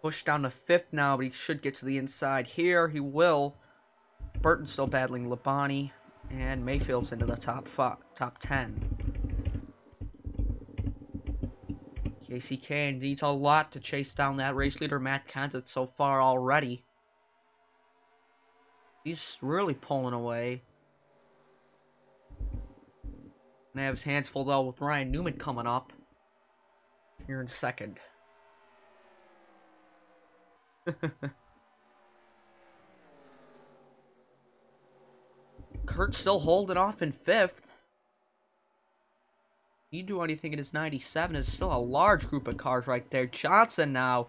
[SPEAKER 1] Busch down to 5th now, but he should get to the inside here. He will. Burton still battling Labonte, and Mayfield's into the top 10. Casey Kane needs a lot to chase down that race leader, Matt Kenseth, so far already. He's really pulling away. And have his hands full, though, with Ryan Newman coming up here in second. Kurt's still holding off in 5th. He do anything in his 97 is still a large group of cars right there. Johnson now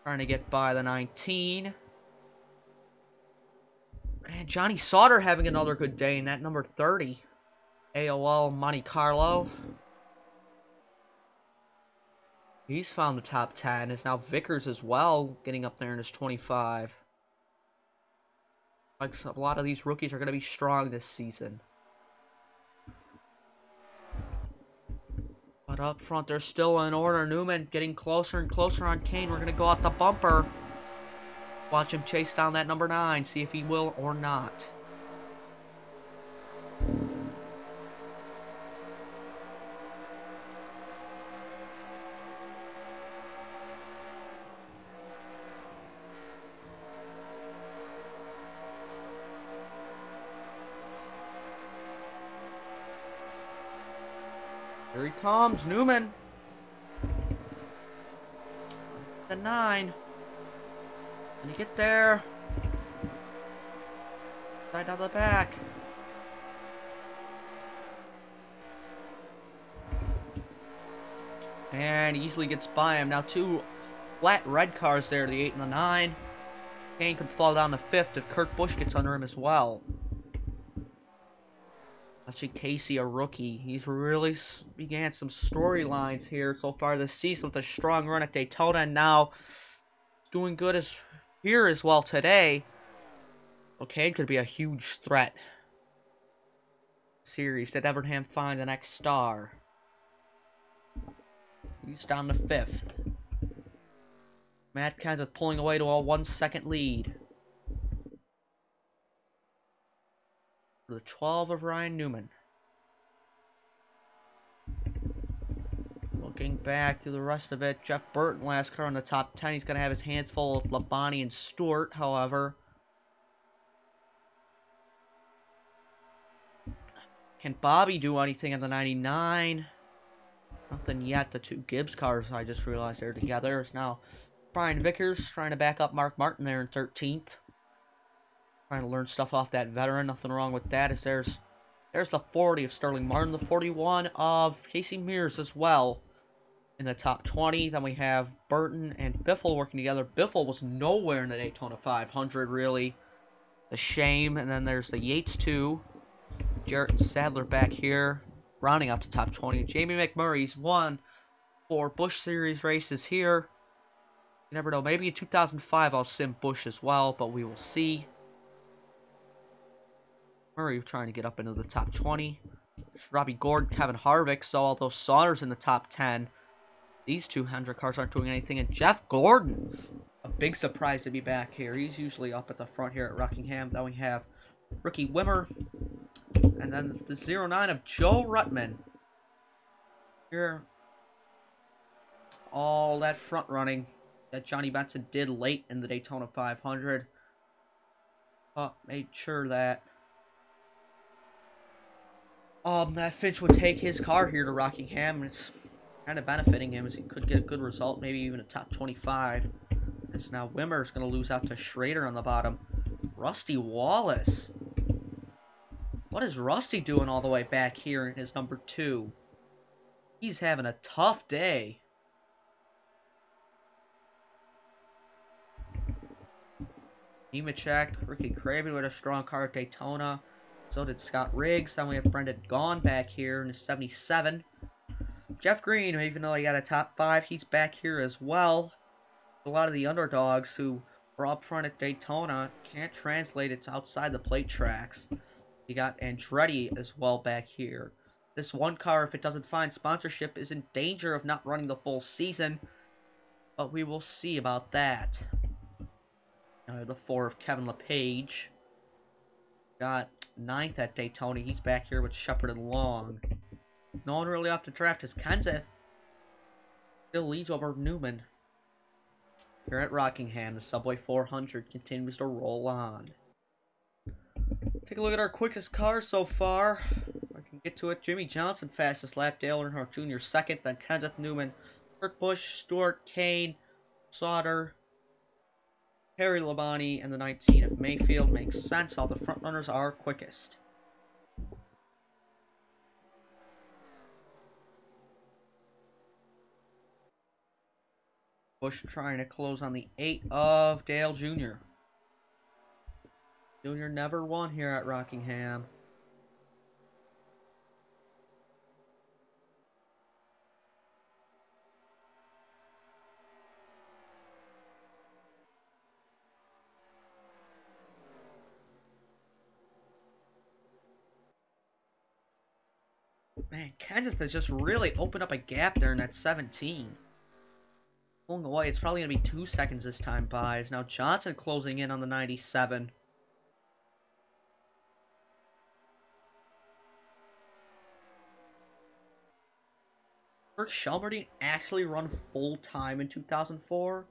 [SPEAKER 1] Trying to get by the 19. And Johnny Sauter having another good day in that number 30. AOL Monte Carlo. He's found the top 10. It's now Vickers as well, getting up there in his 25. Like a lot of these rookies are going to be strong this season. But up front, they're still in order. Newman getting closer and closer on Kane. We're going to go out the bumper. Watch him chase down that number 9. See if he will or not. Here he comes, Newman. The 9. Can you get there? Right down the back. And easily gets by him. Now 2 flat red cars there, the 8 and the 9. Kane could fall down the 5th if Kurt Busch gets under him as well. Actually, Casey, a rookie. He's really began some storylines here so far this season with a strong run at Daytona, and now doing good here as well today. Okay, could be a huge threat. Series, did Evernham find the next star? He's down to 5th. Matt Kenseth pulling away to a 1-second lead. For the 12 of Ryan Newman. Looking back to the rest of it, Jeff Burton, last car in the top 10. He's going to have his hands full with Labonte and Stewart, however. Can Bobby do anything in the 99? Nothing yet. The 2 Gibbs cars, I just realized they're together. It's now Brian Vickers trying to back up Mark Martin there in 13th. Trying to learn stuff off that veteran. Nothing wrong with that. As there's the 40 of Sterling Martin. The 41 of Casey Mears as well in the top 20. Then we have Burton and Biffle working together. Biffle was nowhere in the Daytona 500, really. A shame. And then there's the Yates 2. Jarrett and Sadler back here. Rounding out the top 20. Jamie McMurray's won 4 Busch Series races here. You never know. Maybe in 2005 I'll sim Busch as well, but we will see. Murray trying to get up into the top 20. There's Robbie Gordon, Kevin Harvick. So although Sauter's in the top 10, these 200 cars aren't doing anything. And Jeff Gordon, a big surprise to be back here. He's usually up at the front here at Rockingham. Then we have Rookie Wimmer. And then the 09 of Joe Ruttman. Here, all that front running that Johnny Benson did late in the Daytona 500. Made sure that Matt Finch would take his car here to Rockingham, and it's kind of benefiting him as he could get a good result, maybe even a top 25. As now Wimmer's going to lose out to Schrader on the bottom. Rusty Wallace. What is Rusty doing all the way back here in his number 2? He's having a tough day. Nemechek, Ricky Craven with a strong car at Daytona. So did Scott Riggs. Then we have Brendan Gaughan back here in his 77. Jeff Green, even though he got a top 5, he's back here as well. A lot of the underdogs who were up front at Daytona can't translate it to outside the plate tracks. You got Andretti as well back here. This one car, if it doesn't find sponsorship, is in danger of not running the full season. But we will see about that. The 4 of Kevin LePage. Got 9th at Daytona. He's back here with Shepard and Long. No one really off the draft is Kenseth. Still leads over Newman. Here at Rockingham, the Subway 400 continues to roll on. Take a look at our quickest cars so far. I can get to it. Jimmy Johnson, fastest lap. Dale Earnhardt Jr. 2nd. Then Kenseth, Newman, Kurt Busch, Stewart, Kane, Sauter, Harry Labonte, and the 19 of Mayfield. Makes sense. All the front runners are quickest. Bush trying to close on the 8 of Dale Jr. Jr. never won here at Rockingham. Man, Kenseth has just really opened up a gap there in that 17. Pulling away, it's probably going to be 2 seconds this time by. Now Johnson closing in on the 97. Did Shelmerdine actually run full time in 2004?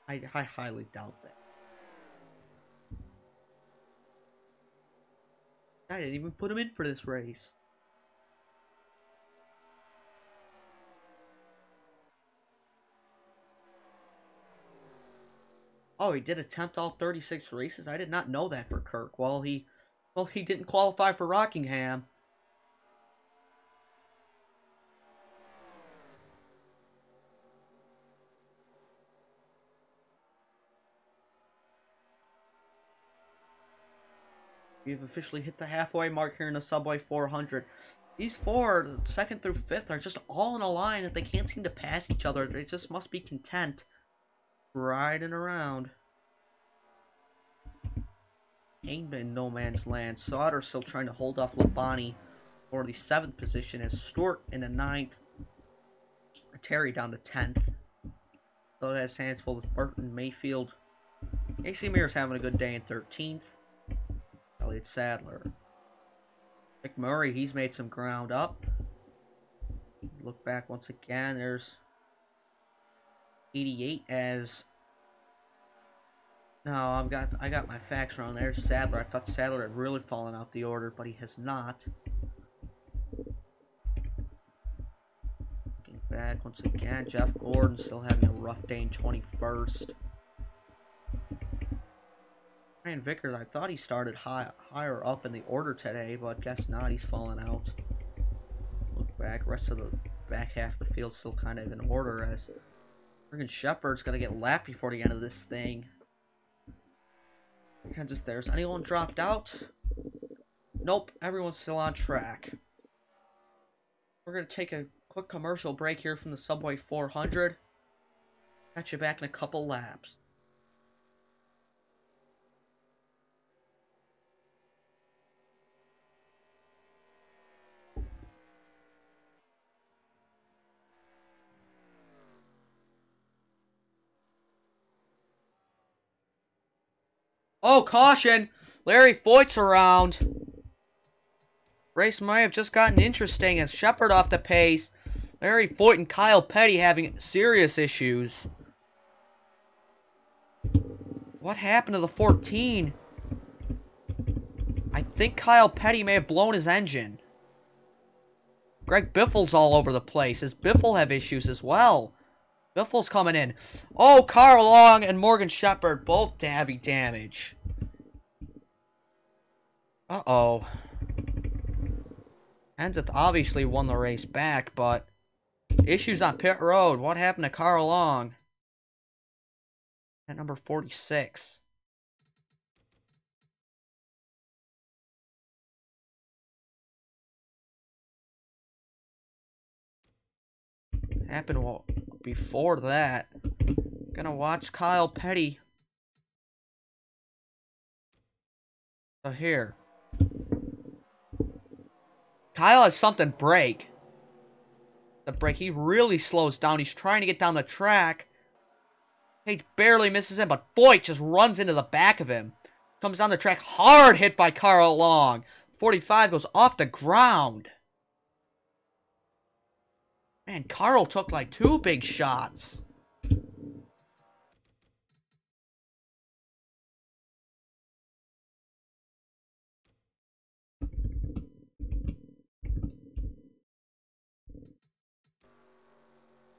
[SPEAKER 1] I highly doubt that. I didn't even put him in for this race. Oh, he did attempt all 36 races? I did not know that for Kirk. Well, he didn't qualify for Rockingham. We've officially hit the halfway mark here in the Subway 400. These four, 2nd through 5th, are just all in a line that they can't seem to pass each other. They just must be content riding around. Ain't been no man's land. Sauter still trying to hold off Labonte for the 7th position as Stewart in the 9th. Terry down to 10th. Still has hands full with Burton, Mayfield. AC Mir's having a good day in 13th. Elliott Sadler. McMurray, he's made some ground up. Look back once again. There's 88 as... No, I got my facts wrong. There's Sadler. I thought Sadler had really fallen out the order, but he has not. Looking back once again, Jeff Gordon still having a rough day in 21st. Ryan Vickers, I thought he started higher up in the order today, but guess not. He's fallen out. Look back, rest of the back half of the field still kind of in order as friggin' Shepard's gonna get lapped before the end of this thing. Kansas, there's anyone dropped out? Nope, everyone's still on track. We're gonna take a quick commercial break here from the Subway 400. Catch you back in a couple laps. Oh, caution! Larry Foyt's around. Race might have just gotten interesting as Shepard off the pace. Larry Foyt and Kyle Petty having serious issues. What happened to the 14? I think Kyle Petty may have blown his engine. Greg Biffle's all over the place. Does Biffle have issues as well? Biffle's coming in. Oh, Carl Long and Morgan Shepard both heavy damage. Uh-oh. Kenseth obviously won the race back, but issues on pit road. What happened to Carl Long? At number 46. Happened before that. Gonna watch Kyle Petty. So here. Kyle has something break. The break, he really slows down. He's trying to get down the track. He barely misses him, but Foyt just runs into the back of him. Comes down the track, hard hit by Carl Long. 45 goes off the ground. Man, Carl took like 2 big shots.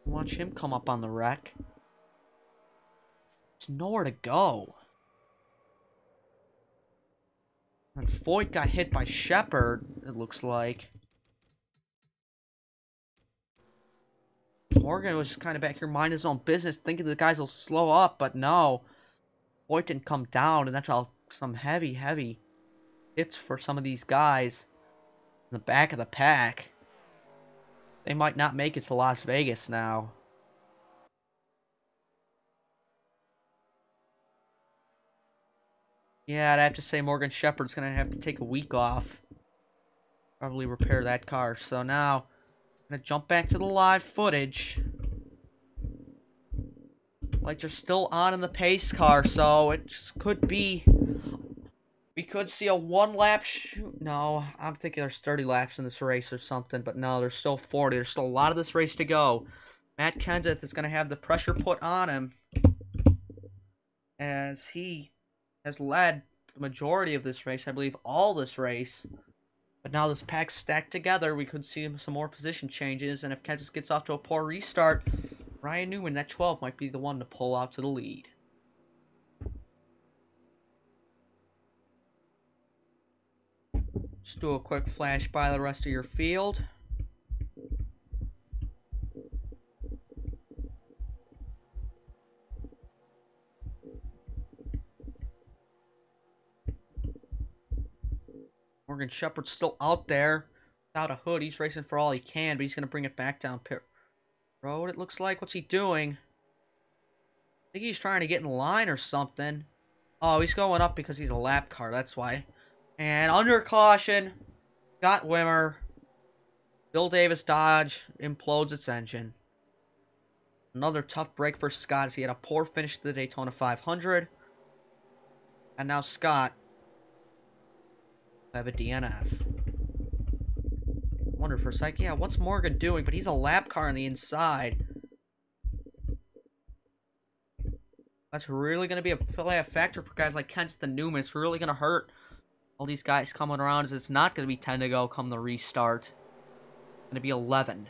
[SPEAKER 1] Watch him come up on the wreck. There's nowhere to go. And Foyt got hit by Shepard, it looks like. Morgan was just kind of back here minding his own business, thinking the guys will slow up, but no. Hoyt didn't come down, and that's all some heavy, heavy hits for some of these guys in the back of the pack. They might not make it to Las Vegas now. Yeah, I'd have to say Morgan Shepherd's going to have to take a week off. Probably repair that car. So now, I'm going to jump back to the live footage. Lights are still on in the pace car, so it just could be... We could see a one-lap shoot. No, I'm thinking there's 30 laps in this race or something, but no, there's still 40. There's still a lot of this race to go. Matt Kenseth is going to have the pressure put on him as he has led the majority of this race, I believe all this race. But now this pack's stacked together, we could see some more position changes, and if Kenseth gets off to a poor restart, Ryan Newman, that 12, might be the one to pull out to the lead. Just do a quick flash by the rest of your field. Morgan Shepherd's still out there without a hood. He's racing for all he can, but he's going to bring it back down pit road, it looks like. What's he doing? I think he's trying to get in line or something. Oh, he's going up because he's a lap car. That's why. And under caution, Scott Wimmer, Bill Davis Dodge implodes its engine. Another tough break for Scott as he had a poor finish to the Daytona 500. And now Scott will have a DNF. Wonder for a sec, yeah, what's Morgan doing? But he's a lap car on the inside. That's really going to be a factor for guys like Kenseth and Newman. It's really going to hurt all these guys coming around, as it's not going to be 10 to go come the restart. It's going to be 11.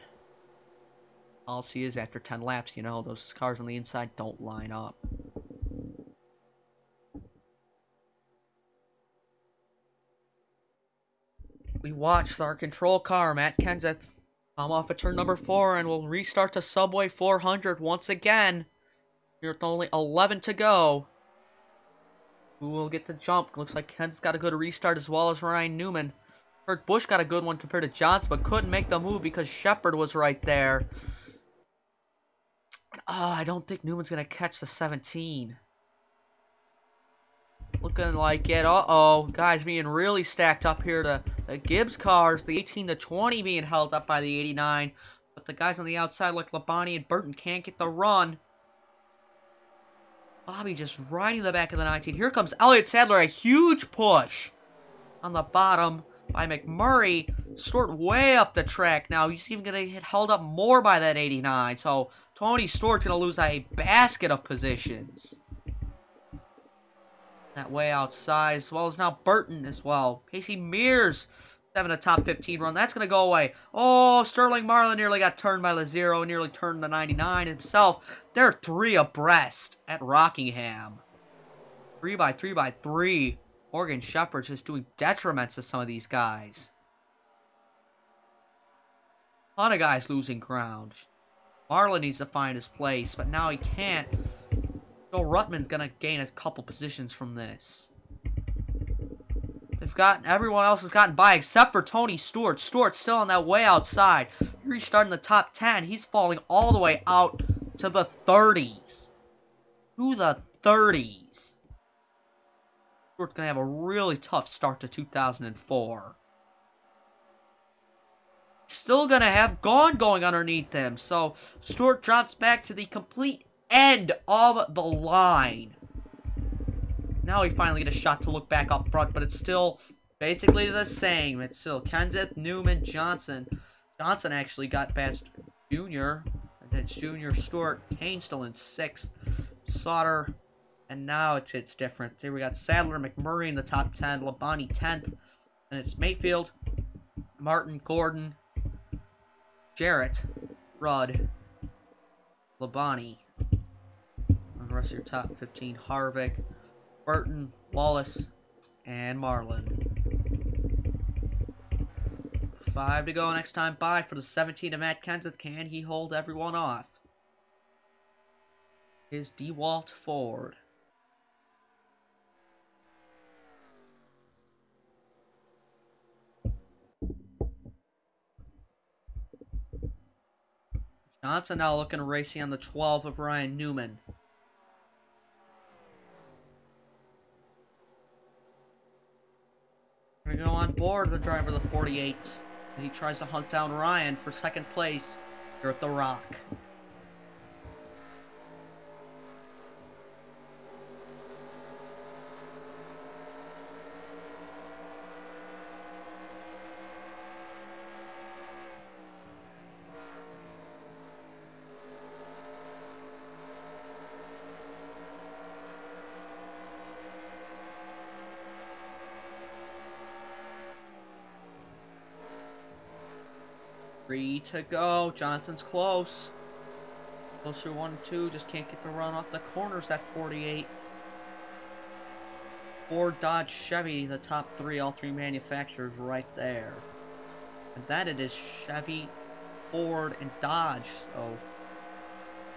[SPEAKER 1] Policy is after 10 laps, you know, those cars on the inside don't line up. We watched our control car, Matt Kenseth, come off at turn number 4, and we'll restart the Subway 400 once again. Here with only 11 to go. Who will get the jump? Looks like Kenseth's got a good restart as well as Ryan Newman. Kurt Busch got a good one compared to Johnson, but couldn't make the move because Shepherd was right there. I don't think Newman's going to catch the 17. Looking like it. Uh-oh. Guys being really stacked up here. The Gibbs cars, the 18 to 20 being held up by the 89. But the guys on the outside like Labonte and Burton can't get the run. Bobby just riding the back of the 19. Here comes Elliott Sadler. A huge push on the bottom by McMurray. Stewart way up the track now. He's even going to get held up more by that 89. So Tony Stewart going to lose a basket of positions. That way outside, as well as now Burton as well. Casey Mears having a top 15 run. That's going to go away. Oh, Sterling Marlin nearly got turned by Lazero. Nearly turned the 99 himself. They're 3 abreast at Rockingham. 3 by 3 by 3. Morgan Shepherd's just doing detriments to some of these guys. A ton of guys losing ground. Marlin needs to find his place, but now he can't. So Ruttman's going to gain a couple positions from this. Everyone else has gotten by except for Tony Stewart. Stewart's still on that way outside. He's starting the top 10. He's falling all the way out to the 30s. To the 30s. Stewart's going to have a really tough start to 2004. Still going to have Gone going underneath him. So Stewart drops back to the complete end of the line. Now we finally get a shot to look back up front, but it's still basically the same. It's still Kenseth, Newman, Johnson. Johnson actually got past Junior. And then it's Junior, Stewart, Kane still in 6th. Sauter. And now it's different. Here we got Sadler, McMurray in the top 10. Labonte 10th. And it's Mayfield, Martin, Gordon, Jarrett, Rudd, Labonte. And the rest of your top 15, Harvick, Burton, Wallace, and Marlin. 5 to go next time by for the 17 of Matt Kenseth. Can he hold everyone off? Is DeWalt Ford. Johnson now looking racing on the 12 of Ryan Newman. Gonna go on board the driver of the 48 as he tries to hunt down Ryan for second place here at the Rock. Three to go. Johnson's close. Closer 1 and 2. Just can't get the run off the corners at 48. Ford, Dodge, Chevy, the top three, all three manufacturers right there. And then it is Chevy, Ford, and Dodge. So,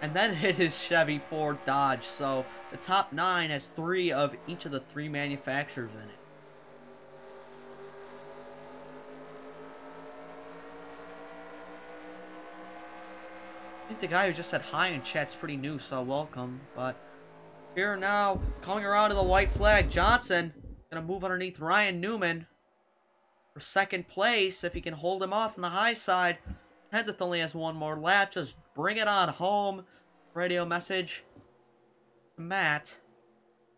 [SPEAKER 1] and then it is Chevy, Ford, Dodge. So the top 9 has 3 of each of the 3 manufacturers in it. I think the guy who just said hi in chat's pretty new, so welcome. But here now, coming around to the white flag, Johnson gonna move underneath Ryan Newman for second place if he can hold him off on the high side. Kenseth only has 1 more lap. Just bring it on home. Radio message to Matt,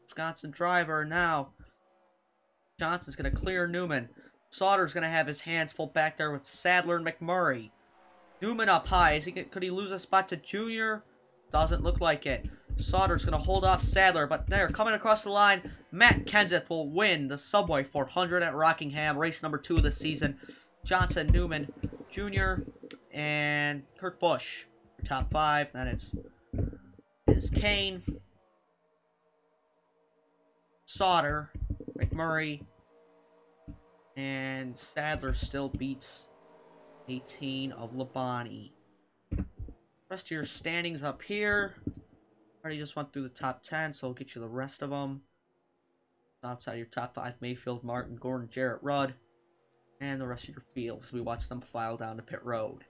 [SPEAKER 1] Wisconsin driver. Now Johnson's gonna clear Newman. Sauter's gonna have his hands full back there with Sadler and McMurray. Newman up high. Could he lose a spot to Junior? Doesn't look like it. Sauter's going to hold off Sadler, but there, coming across the line, Matt Kenseth will win the Subway 400 at Rockingham, race number 2 of the season. Johnson, Newman, Junior, and Kurt Busch, top 5. Then it's Kane, Sauter, McMurray, and Sadler still beats 18 of Labonte. Rest of your standings up here. Already just went through the top 10, so we'll get you the rest of them. Outside of your top 5, Mayfield, Martin, Gordon, Jarrett, Rudd, and the rest of your fields. We watch them file down to pit road.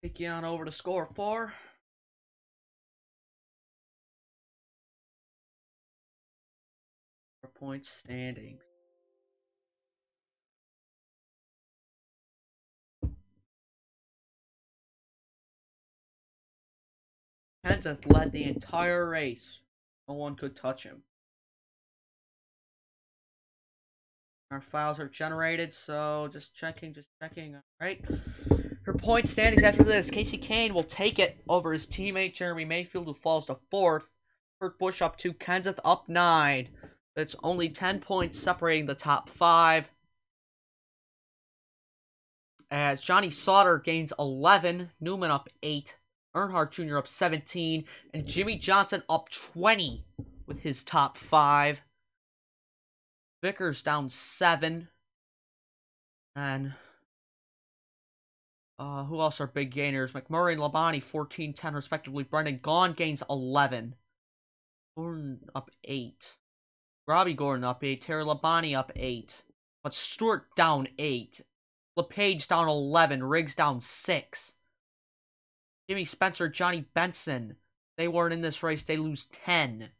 [SPEAKER 1] Take you on over to score 4. Point standings. Kenseth led the entire race. No one could touch him. Our files are generated, so just checking. Alright. Her point standings after this. Casey Kane will take it over his teammate Jeremy Mayfield, who falls to 4th. Kurt Busch up 2, Kenseth up 9. It's only 10 points separating the top 5. As Johnny Sauter gains 11, Newman up 8, Earnhardt Jr. up 17, and Jimmy Johnson up 20 with his top 5. Vickers down 7. And who else are big gainers? McMurray and Labonte 14, 10 respectively. Brendan Gaughan gains 11. Gordon up 8. Robbie Gordon up 8. Terry Labonte up 8. But Stewart down 8. LePage down 11. Riggs down 6. Jimmy Spencer, Johnny Benson. They weren't in this race. They lose 10.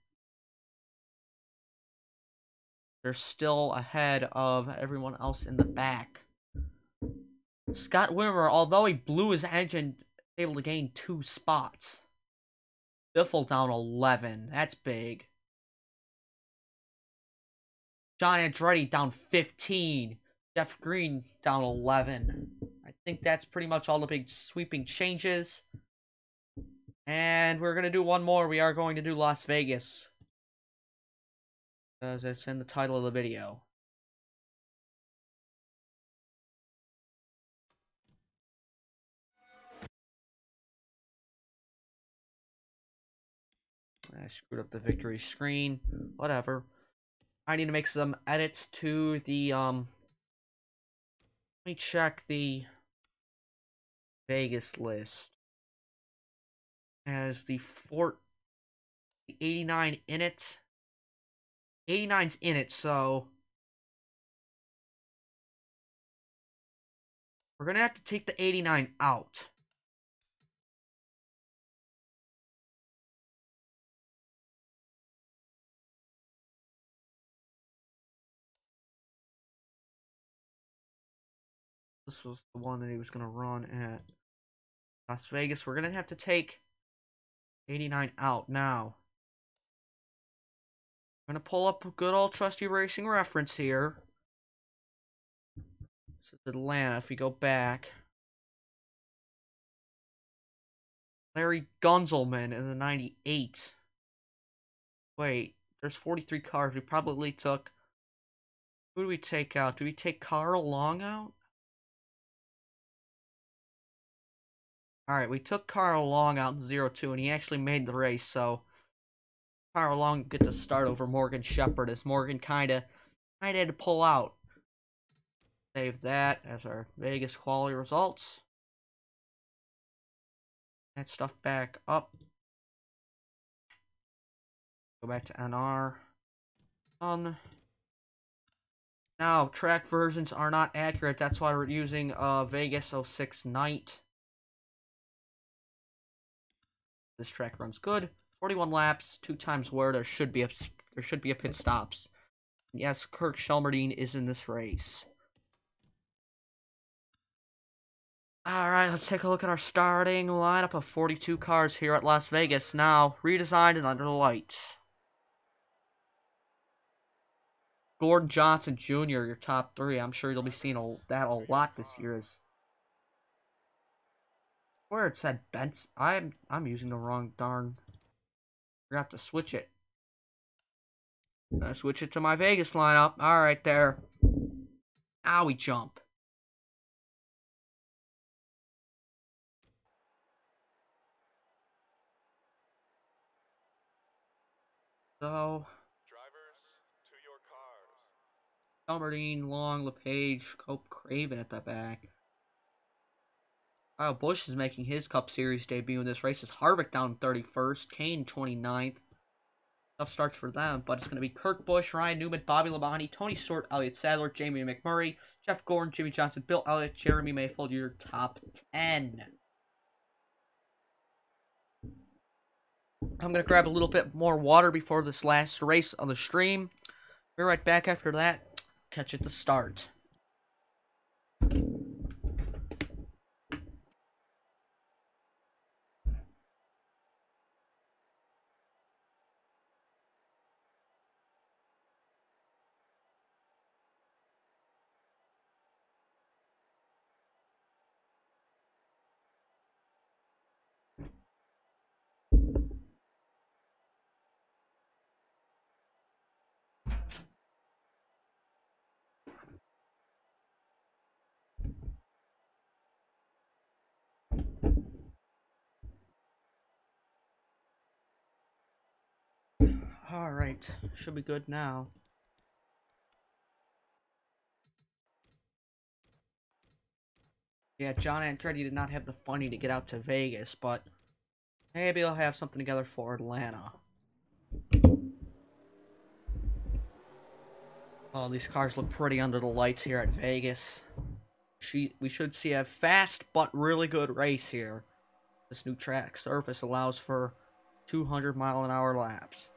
[SPEAKER 1] They're still ahead of everyone else in the back. Scott Wimmer, although he blew his engine, able to gain 2 spots. Biffle down 11. That's big. John Andretti down 15. Jeff Green down 11. I think that's pretty much all the big sweeping changes. And we're going to do one more. We are going to do Las Vegas, because it's in the title of the video. I screwed up the victory screen. Whatever. I need to make some edits to the, let me check the Vegas list. As the 89 in it. 89's in it, so we're going to have to take the 89 out. This was the one that he was going to run at Las Vegas. We're going to have to take 89 out now. I'm going to pull up a good old trusty racing reference here. This is Atlanta. If we go back, Larry Gunzelman in the 98. Wait, there's 43 cars. We probably took... Who do we take out? Do we take Carl Long out? Alright, we took Carl Long out in 0-2, and he actually made the race, so Carl Long get to start over Morgan Shepherd, as Morgan kinda had to pull out. Save that as our Vegas quality results. That stuff back up. Go back to NR. Done. Now, track versions are not accurate, that's why we're using Vegas 06 Night. This track runs good. 41 laps, 2 times wear. There should be a pit stops. Yes, Kirk Shelmerdine is in this race. Alright, let's take a look at our starting lineup of 42 cars here at Las Vegas. Now, redesigned and under the lights. Gordon Johnson Jr., your top 3. I'm sure you'll be seeing that a lot this year. Where it said Benz, I'm using the wrong darn. Forgot to switch it. Switch it to my Vegas lineup. All right, there. Ow, we jump. So,
[SPEAKER 2] Drivers, to your cars.
[SPEAKER 1] Albertine, Long, LePage, Cope, Craven at the back. Kyle Busch is making his Cup Series debut in this race. Is Harvick down 31st, Kane 29th. Tough start for them, but it's going to be Kurt Busch, Ryan Newman, Bobby Labonte, Tony Stewart, Elliott Sadler, Jamie McMurray, Jeff Gordon, Jimmy Johnson, Bill Elliott, Jeremy Mayfield, your top 10. I'm going to grab a little bit more water before this last race on the stream. Be right back after that. Catch you at the start. Alright, should be good now. Yeah, John Andretti did not have the funny to get out to Vegas, but maybe he'll have something together for Atlanta. Oh, these cars look pretty under the lights here at Vegas. We should see a fast but really good race here. This new track surface allows for 200-mile-an-hour laps.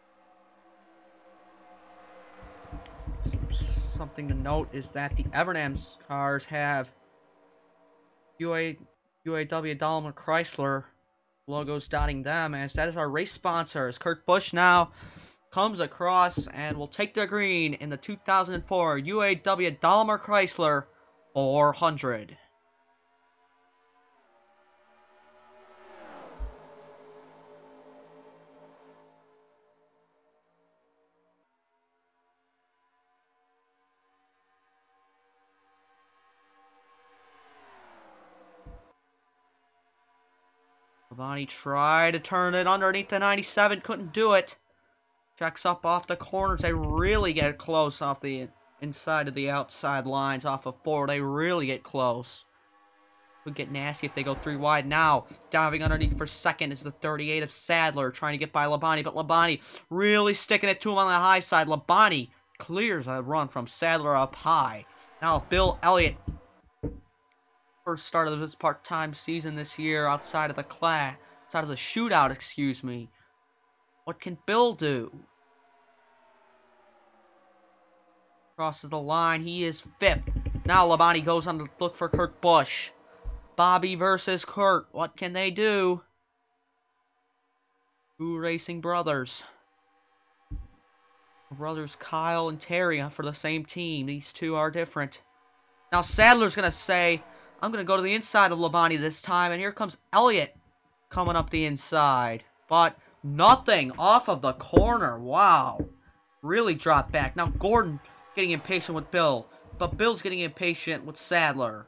[SPEAKER 1] Something to note is that the Evernham cars have UAW Daimler Chrysler Logos dotting them, as that is our race sponsor. As Kurt Busch now comes across and will take the green in the 2004 UAW Daimler Chrysler 400. Labonte tried to turn it underneath the 97, couldn't do it. Checks up off the corners. They really get close off the inside of the outside lines off of 4. They really get close. Could get nasty if they go 3 wide now. Diving underneath for second is the 38 of Sadler, trying to get by Labonte, but Labonte really sticking it to him on the high side. Labonte clears a run from Sadler up high. Now Bill Elliott, first start of his part-time season this year outside of the shootout, excuse me. What can Bill do? Crosses the line. He is 5th. Now Labonte goes on to look for Kurt Busch. Bobby versus Kurt. What can they do? Two racing brothers. Brothers Kyle and Terry for the same team. These two are different. Now Sadler's going to say, I'm going to go to the inside of Labonte this time. And here comes Elliott coming up the inside. But nothing off of the corner. Wow. Really dropped back. Now Gordon getting impatient with Bill. But Bill's getting impatient with Sadler.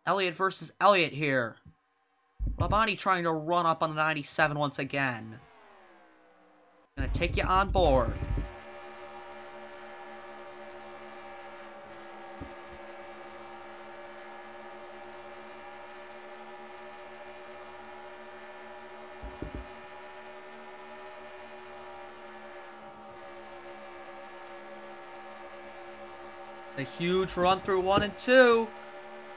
[SPEAKER 1] Elliott versus Elliott here. Labonte trying to run up on the 97 once again. Gonna take you on board. It's a huge run through 1 and 2.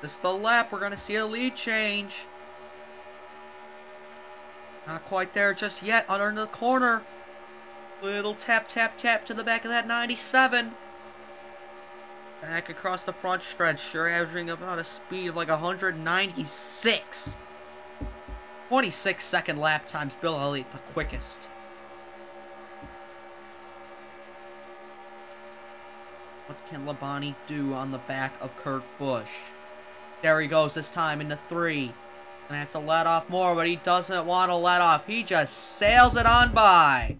[SPEAKER 1] This is the lap. We're going to see a lead change. Not quite there just yet. Under the corner. Little tap, tap, tap to the back of that 97. Back across the front stretch. You're averaging about a speed of like 196. 26-second lap times. Bill Elliott the quickest. What can Labonte do on the back of Kurt Busch? There he goes this time into 3. Gonna have to let off more, but he doesn't want to let off. He just sails it on by.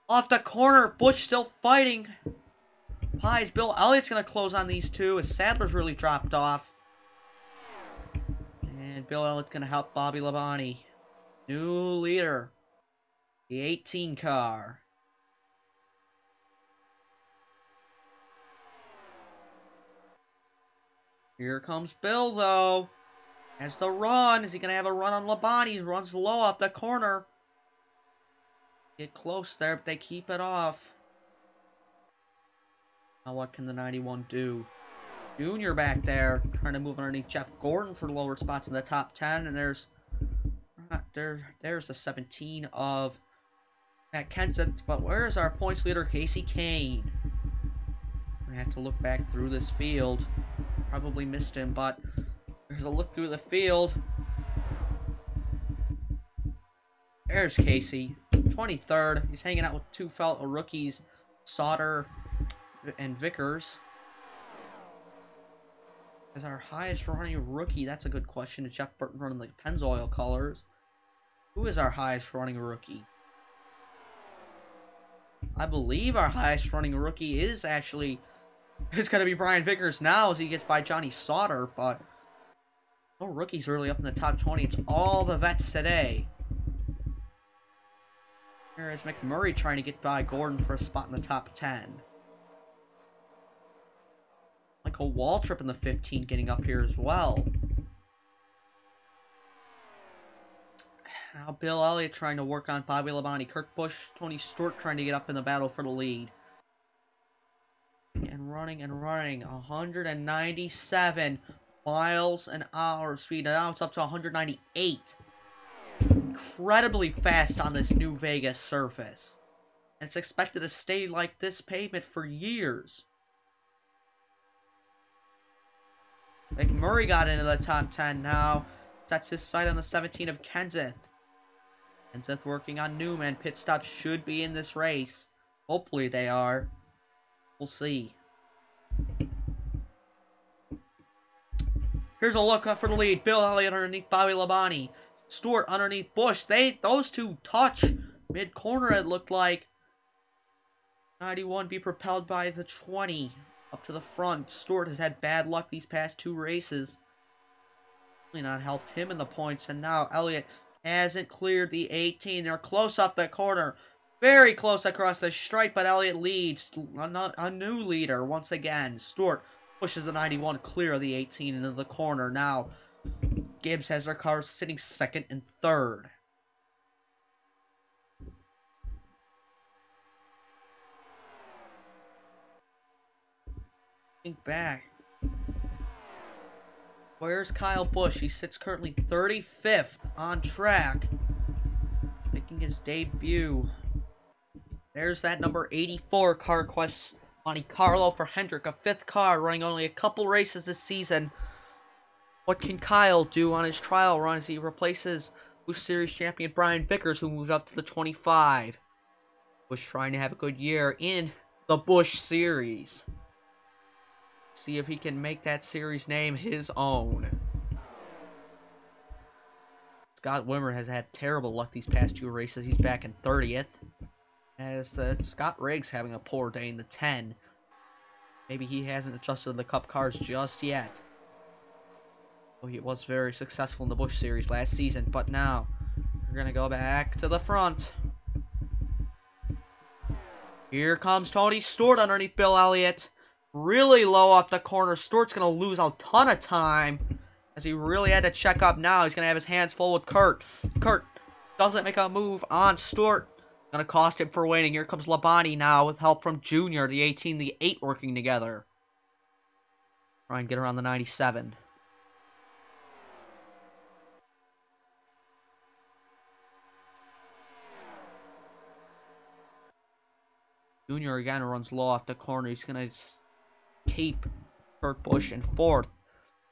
[SPEAKER 1] Off the corner, Busch still fighting. Highs, Bill Elliott's gonna close on these two as Sadler's really dropped off. And Bill Elliott's gonna help Bobby Labonte. New leader. The 18 car. Here comes Bill, though. Has the run. Is he going to have a run on Labonte? He runs low off the corner. Get close there, but they keep it off. Now what can the 91 do? Junior back there, trying to move underneath Jeff Gordon for lower spots in the top 10. And there's the 17 of Matt Kenseth. But where's our points leader, Casey Kane? We're going to have to look back through this field. Probably missed him, but there's a look through the field. There's Casey, 23rd. He's hanging out with 2 fellow rookies, Sauter and Vickers. Is our highest running rookie? That's a good question. Is Jeff Burton running the Pennzoil colors? Who is our highest running rookie? I believe our highest running rookie is actually... It's going to be Brian Vickers now as he gets by Johnny Sauter, but no rookies really up in the top 20. It's all the vets today. Here is McMurray trying to get by Gordon for a spot in the top 10. Michael Waltrip in the 15 getting up here as well. Now Bill Elliott trying to work on Bobby Labonte. Kurt Busch, Tony Stewart trying to get up in the battle for the lead. And running, 197 miles an hour speed. Now it's up to 198. Incredibly fast on this new Vegas surface. And it's expected to stay like this pavement for years. McMurray got into the top 10 now. sets his sight on the 17 of Kenseth. Kenseth working on Newman. Pit stop should be in this race. Hopefully they are. We'll see. Here's a look up for the lead. Bill Elliott underneath Bobby Labonte. Stewart underneath Busch. Those two touch mid-corner, it looked like. 91 be propelled by the 20 up to the front. Stewart has had bad luck these past two races. Really not helped him in the points. And now Elliott hasn't cleared the 18. They're close up the corner. Very close across the stripe, but Elliott leads. A new leader once again. Stewart pushes the 91 clear of the 18 into the corner. Now Gibbs has their cars sitting second and third. Think back. Where's Kyle Busch? He sits currently 35th on track, making his debut. There's that number 84 CarQuest Monte Carlo for Hendrick, a 5th car, running only a couple races this season. What can Kyle do on his trial run as he replaces Busch Series champion Brian Vickers, who moved up to the 25? Busch trying to have a good year in the Busch Series. See if he can make that series name his own. Scott Wimmer has had terrible luck these past two races. He's back in 30th. As the Scott Riggs having a poor day in the 10. Maybe he hasn't adjusted the Cup cars just yet. Well, he was very successful in the Busch Series last season, but now we're going to go back to the front. Here comes Tony Stewart underneath Bill Elliott. Really low off the corner. Stewart's going to lose a ton of time as he really had to check up now. He's going to have his hands full with Kurt. Kurt doesn't make a move on Stewart. Going to cost him for winning. Here comes Labonte now with help from Junior, the 18, the 8 working together. Try and get around the 97. Junior again runs low off the corner. He's going to keep Kurt Busch in 4th.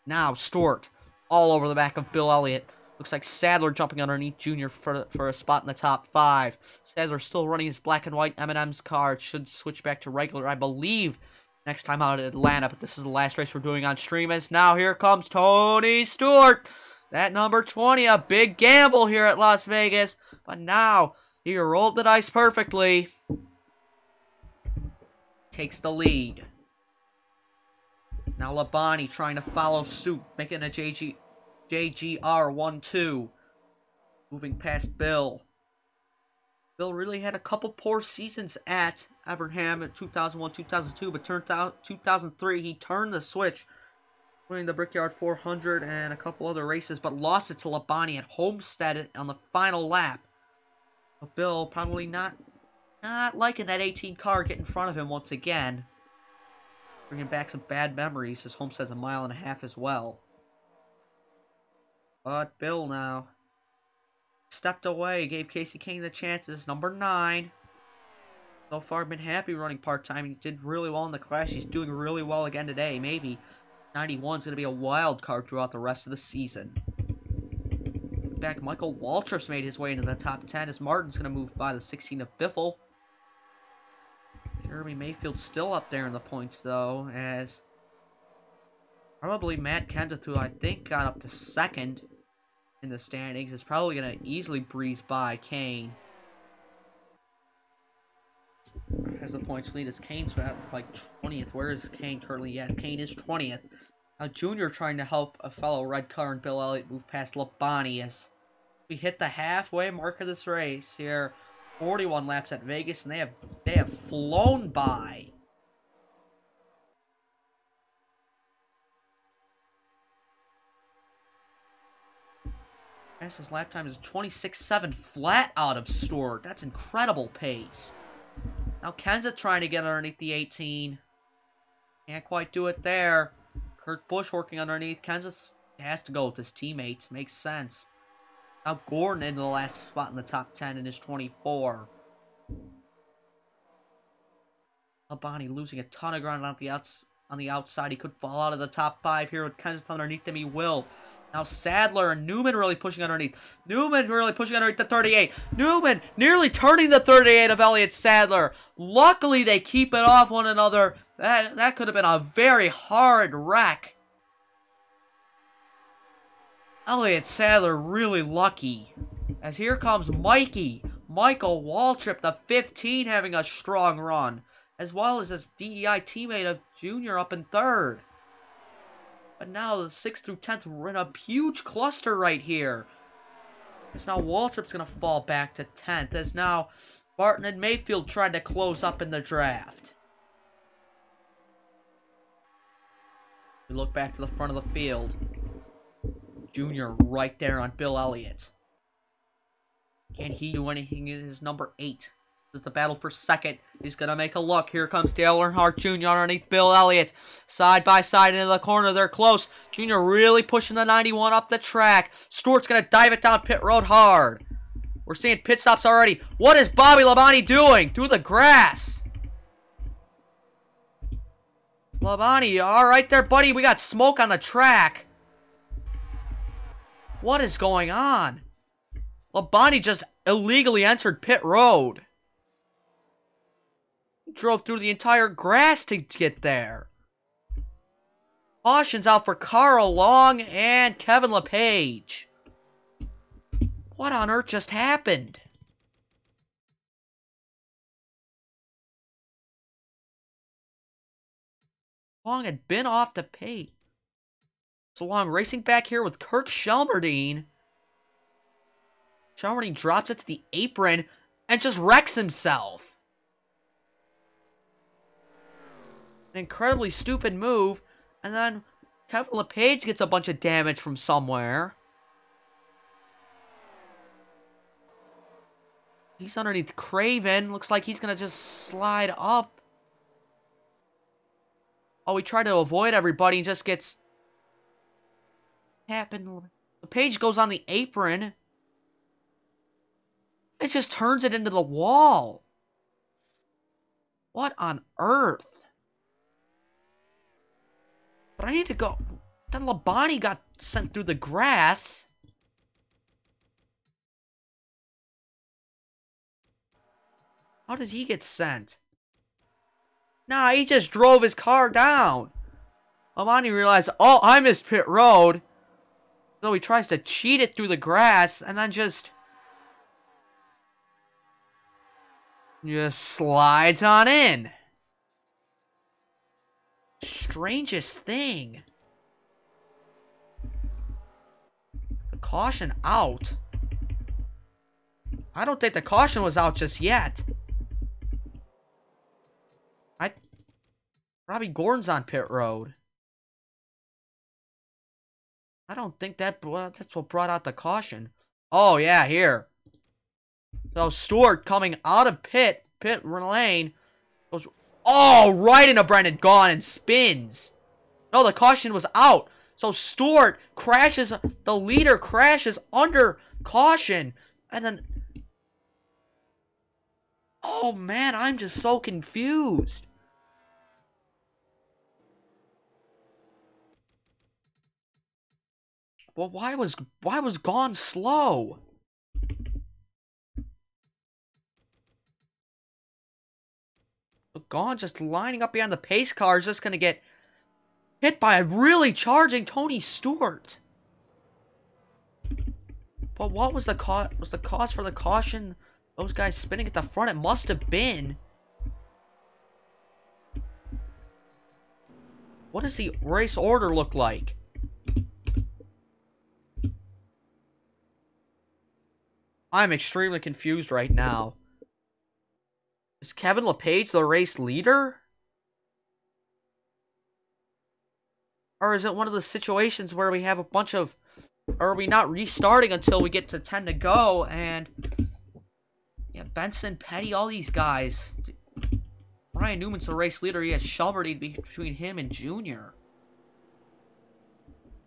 [SPEAKER 1] Now Stewart all over the back of Bill Elliott. Looks like Sadler jumping underneath Junior for a spot in the top 5. Sadler still running his black and white M&M's car. It should switch back to regular, I believe, next time out at Atlanta. But this is the last race we're doing on stream. As now here comes Tony Stewart. That number 20, a big gamble here at Las Vegas. But now he rolled the dice perfectly. Takes the lead. Now Labonte trying to follow suit, making a JGR 1-2. Moving past Bill. Bill really had a couple poor seasons at Evernham in 2001, 2002, but turned out 2003 he turned the switch, winning the Brickyard 400 and a couple other races, but lost it to Labonte at Homestead on the final lap. But Bill probably not liking that 18 car get in front of him once again. Bringing back some bad memories. His Homestead's a mile and a half as well. But Bill now stepped away, gave Casey Kane the chances. Number 9. So far been happy running part-time. He did really well in the Clash. He's doing really well again today. Maybe 91's going to be a wild card throughout the rest of the season. Back, Michael Waltrip's made his way into the top 10 as Martin's going to move by the 16 of Biffle. Jeremy Mayfield's still up there in the points, though, as probably Matt Kenseth, who I think got up to 2nd in the standings, is probably going to easily breeze by Kane. As the points lead, as Kane's at like 20th. Where is Kane currently? Yeah, Kane is 20th. Now Junior trying to help a fellow red car and Bill Elliott move past Labonte as we hit the halfway mark of this race here. 41 laps at Vegas, and they have flown by. Fastest lap time is 26.7 flat out of Stewart. That's incredible pace. Now Kenseth trying to get underneath the 18. Can't quite do it there. Kurt Busch working underneath. Kenseth has to go with his teammate. Makes sense. Now Gordon into the last spot in the top 10 in his 24. Labonte losing a ton of ground on the outside. He could fall out of the top 5 here with Kenseth underneath him. He will. Now Sadler and Newman really pushing underneath. Newman really pushing underneath the 38. Newman nearly turning the 38 of Elliott Sadler. Luckily, they keep it off one another. That could have been a very hard wreck. Elliott Sadler really lucky. As here comes Mikey. Michael Waltrip, the 15, having a strong run. As well as his DEI teammate of Junior up in 3rd. But now the 6th through 10th, we're in a huge cluster right here. As now Waltrip's going to fall back to 10th. As now Barton and Mayfield trying to close up in the draft. We look back to the front of the field. Junior right there on Bill Elliott. Can he do anything in his number 8? This is the battle for 2nd. He's going to make a look. Here comes Dale Earnhardt Jr. underneath Bill Elliott. Side by side into the corner. They're close. Jr. really pushing the 91 up the track. Stewart's going to dive it down pit road hard. We're seeing pit stops already. What is Bobby Labonte doing? Through the grass. Labonte, all right there, buddy. We got smoke on the track. What is going on? Labonte just illegally entered pit road. Drove through the entire grass to get there. Caution's out for Carl Long and Kevin LePage. What on earth just happened? Long had been off the pace. So Long racing back here with Kirk Shelmerdine. Shelmerdine drops it to the apron and just wrecks himself. An incredibly stupid move. And then Kevin LePage gets a bunch of damage from somewhere. He's underneath Craven. Looks like he's going to just slide up. Oh, he tried to avoid everybody and just gets... happened. LePage goes on the apron. It just turns it into the wall. What on earth? But I need to go. Then Labonte got sent through the grass. How did he get sent? Nah, he just drove his car down. Labonte realized, oh, I missed pit road. So he tries to cheat it through the grass and then just slides on in. Strangest thing. The caution out. I don't think the caution was out just yet. Robbie Gordon's on pit road. I don't think that's what brought out the caution. Oh yeah, here. So Stewart coming out of pit lane goes right into Brendan Gaughan and spins. No, the caution was out. So Stewart crashes, the leader crashes under caution. And then... oh man, I'm just so confused. Well, why was Gaughan slow? Gaughan just lining up behind the pace car is just going to get hit by a really charging Tony Stewart. But what was the cause for the caution? Those guys spinning at the front, it must have been. What does the race order look like? I'm extremely confused right now. Is Kevin LePage the race leader? Or is it one of the situations where we have a bunch of... or are we not restarting until we get to 10 to go, and... yeah, Benson, Petty, all these guys. Ryan Newman's the race leader. He has Shelmerdine between him and Junior.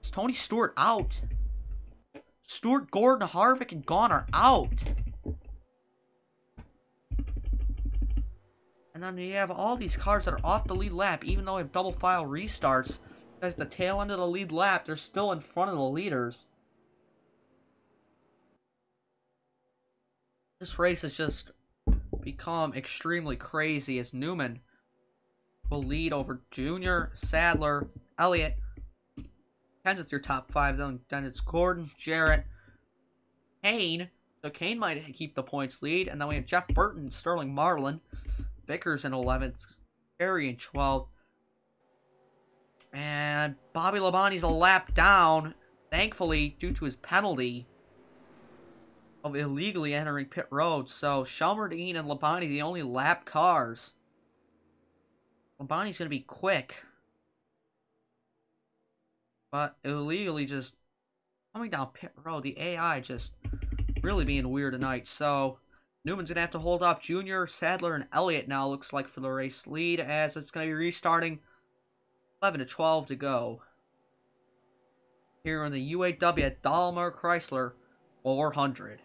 [SPEAKER 1] Is Tony Stewart out? Stewart, Gordon, Harvick, and Gaughan are out. And then you have all these cars that are off the lead lap, even though we have double file restarts. As the tail end of the lead lap, they're still in front of the leaders. This race has just become extremely crazy as Newman will lead over Junior, Sadler, Elliott. Kenseth your top 5, then it's Gordon, Jarrett, Kane. So Kane might keep the points lead. And then we have Jeff Burton, Sterling Marlin, Vickers in 11th, Perry in 12th. And Bobby Labonte's a lap down, thankfully, due to his penalty of illegally entering pit road. So Shelmerdine and Labonte, the only lap cars. Labonte's going to be quick. But illegally just coming down pit road. The AI just really being weird tonight. So Newman's going to have to hold off Junior, Sadler, and Elliott now, looks like, for the race lead, as it's going to be restarting. 11 to 12 to go. Here in the UAW at Daimler Chrysler 400.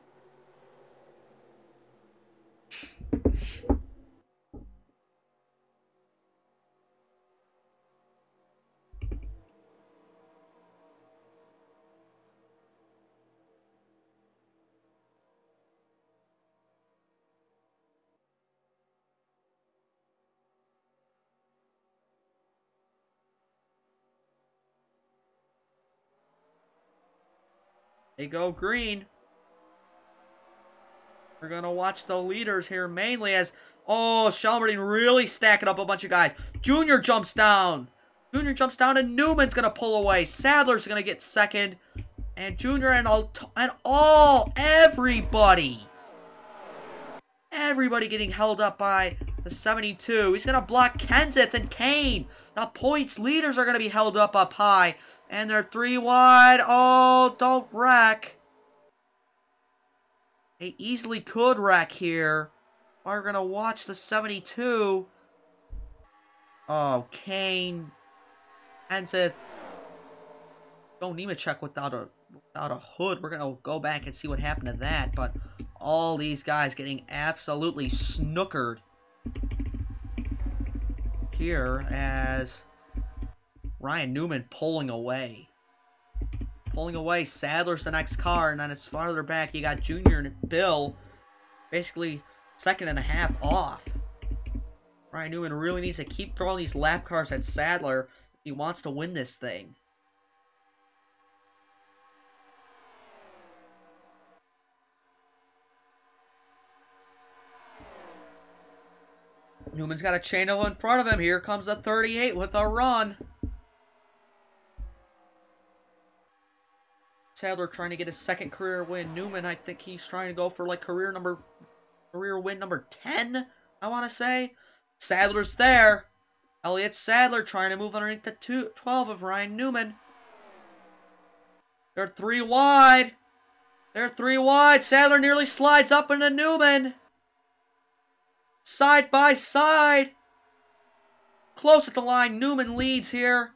[SPEAKER 1] They go green. We're going to watch the leaders here mainly as, oh, Shelmerdine really stacking up a bunch of guys. Junior jumps down. Junior jumps down and Newman's going to pull away. Sadler's going to get second. And Junior and everybody. Everybody getting held up by the 72. He's going to block Kenseth and Kane. The points leaders are going to be held up high. And they're 3 wide. Oh, don't wreck. They easily could wreck here. We're going to watch the 72. Oh, Kane. Kenseth. Don't even check without a hood. We're going to go back and see what happened to that. But all these guys getting absolutely snookered here as Ryan Newman pulling away. Pulling away. Sadler's the next car, and then it's farther back. You got Junior and Bill basically 2.5 off. Ryan Newman really needs to keep throwing these lap cars at Sadler if he wants to win this thing. Newman's got a chain over in front of him. Here comes a 38 with a run. Sadler trying to get his second career win. Newman, I think he's trying to go for like career win number 10, I want to say. Sadler's there. Elliott Sadler trying to move underneath the 12 of Ryan Newman. They're 3 wide. They're 3 wide. Sadler nearly slides up into Newman. Side by side. Close at the line. Newman leads here.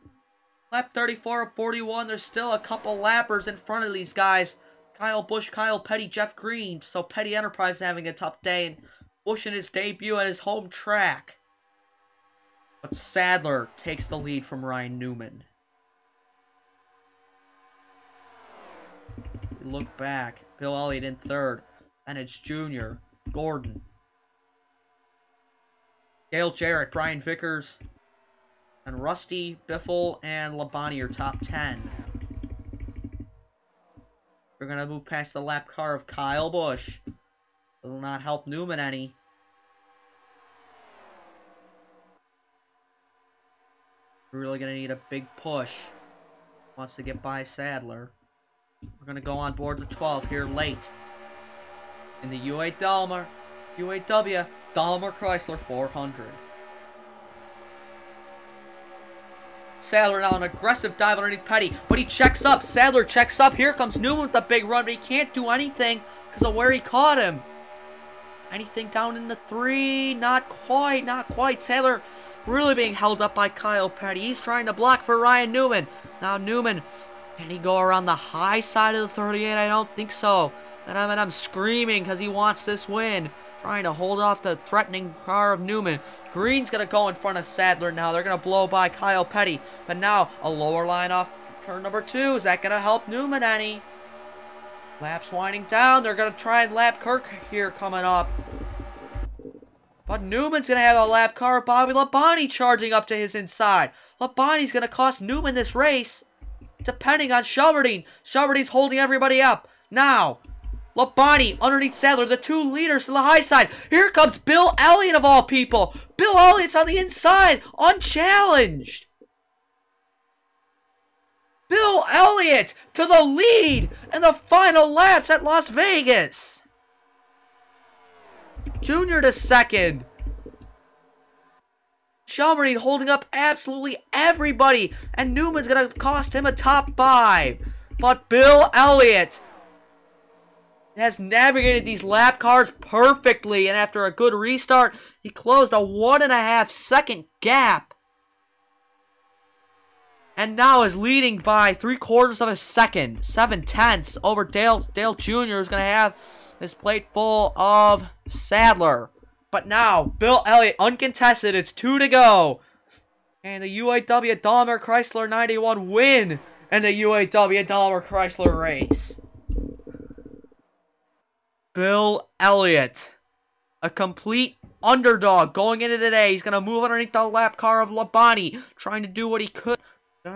[SPEAKER 1] Lap 34 of 41. There's still a couple lappers in front of these guys. Kyle Busch, Kyle Petty, Jeff Green. So Petty Enterprise having a tough day. And Busch in his debut at his home track. But Sadler takes the lead from Ryan Newman. Look back. Bill Elliott in third. And it's Junior, Gordon, Dale Jarrett, Brian Vickers, and Rusty, Biffle, and Labonte are top 10. We're going to move past the lap car of Kyle Busch. It will not help Newman any. We're really going to need a big push. Wants to get by Sadler. We're going to go on board the 12 here late. In the UAW Daimler Chrysler 400. Sadler now an aggressive dive underneath Petty, but he checks up. Sadler checks up. Here comes Newman with the big run, but he can't do anything because of where he caught him. Anything down in the 3? Not quite, not quite. Sadler really being held up by Kyle Petty. He's trying to block for Ryan Newman. Now Newman, can he go around the high side of the 38? I don't think so. And I'm screaming because he wants this win. trying to hold off the threatening car of Newman. Green's going to go in front of Sadler now. They're going to blow by Kyle Petty. But now, a lower line off turn number 2. Is that going to help Newman any? Laps winding down. They're going to try and lap Kirk here coming up. But Newman's going to have a lap car. Bobby Labonte charging up to his inside. Labonte's going to cost Newman this race. Depending on Shelverdine. Shelverdine's holding everybody up. Now, Labonte underneath Sadler. The 2 leaders to the high side. Here comes Bill Elliott of all people. Bill Elliott's on the inside. Unchallenged. Bill Elliott to the lead in the final laps at Las Vegas. Junior to second. Shelverdine holding up absolutely everybody. And Newman's going to cost him a top 5. But Bill Elliott has navigated these lap cars perfectly. And after a good restart, he closed a 1.5 second gap. And now is leading by 3/4 of a second. 7/10 over Dale Jr. who's going to have his plate full of Sadler. But now, Bill Elliott uncontested. It's 2 to go. And the UAW Daimler Chrysler 91 win in the UAW Daimler Chrysler race. Bill Elliott, a complete underdog going into today. He's going to move underneath the lap car of Labonte, trying to do what he could.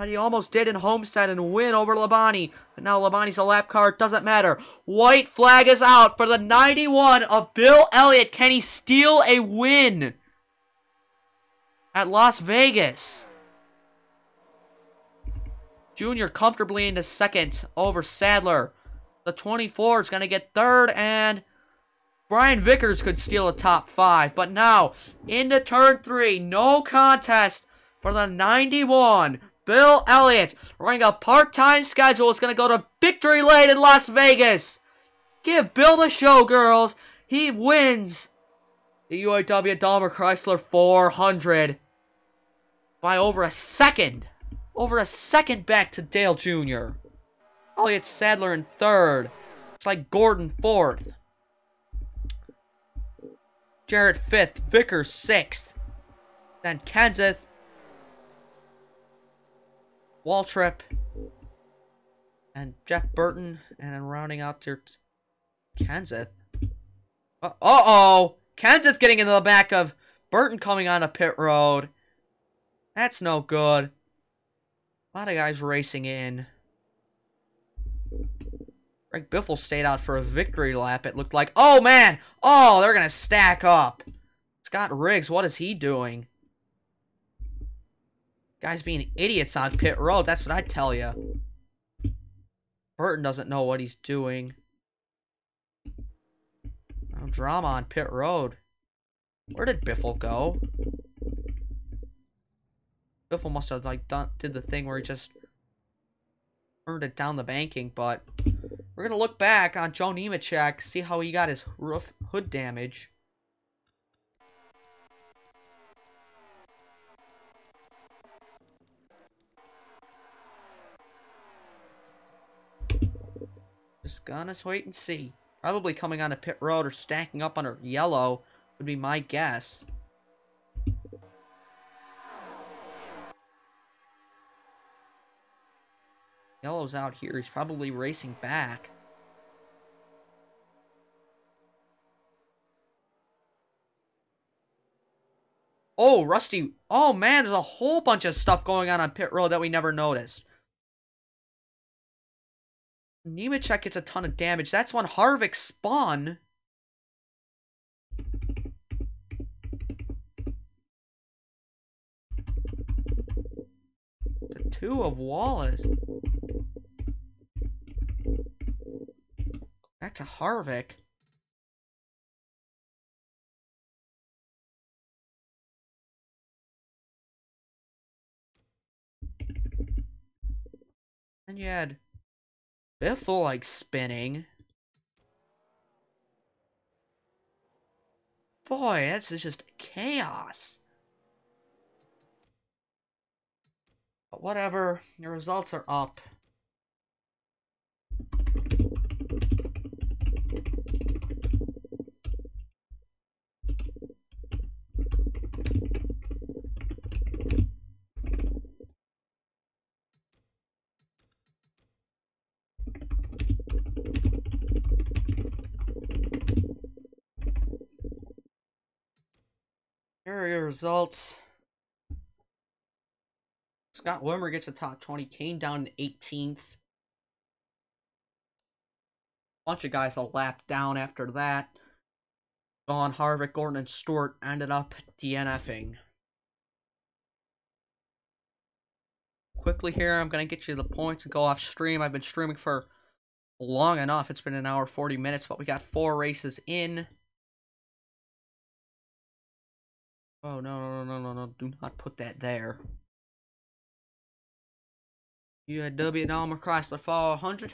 [SPEAKER 1] He almost did in Homestead and win over Labonte. But now Labonte's a lap car. It doesn't matter. White flag is out for the 91 of Bill Elliott. Can he steal a win at Las Vegas? Junior comfortably into second over Sadler. The 24 is going to get third. And Brian Vickers could steal a top 5. But now into turn 3. No contest for the 91. Bill Elliott running a part-time schedule is going to go to victory lane in Las Vegas. Give Bill the show, girls. He wins the UAW Daimler Chrysler 400 by over a second. Over a second back to Dale Jr. Elliott Sadler in third. It's like Gordon fourth. Jarrett fifth. Vickers sixth. Then Kenseth. Waltrip, and Jeff Burton, and then rounding out to Kenseth. Uh-oh! Kenseth getting into the back of Burton coming onto pit road. That's no good. A lot of guys racing in. Greg Biffle stayed out for a victory lap, it looked like. Oh, man! Oh, they're going to stack up. Scott Riggs, what is he doing? Guys being idiots on pit road, that's what I tell you. Burton doesn't know what he's doing. No drama on pit road. Where did Biffle go? Biffle must have did the thing where he just turned it down the banking, but we're gonna look back on Joe Nemechek, see how he got his hood damage. Just gonna wait and see. Probably coming onto pit road or stacking up under yellow would be my guess. Yellow's out here. He's probably racing back. Oh, Rusty. Oh, man, there's a whole bunch of stuff going on pit road that we never noticed. Nemechek gets a ton of damage. That's when Harvick spun. The 2 of Wallace. Back to Harvick. And you had Biffle, like, spinning. Boy, that's just chaos. But whatever, your results are up. area results. Scott Wimmer gets a top 20. Kane down in 18th. Bunch of guys a lap down after that. Dawn, Harvick, Gordon, and Stewart ended up DNFing. Quickly here, I'm going to get you the points and go off stream. I've been streaming for long enough. It's been an hour, 40 minutes, but we got 4 races in. Oh, no. Do not put that there. UAW Dalmer Chrysler Fall 100.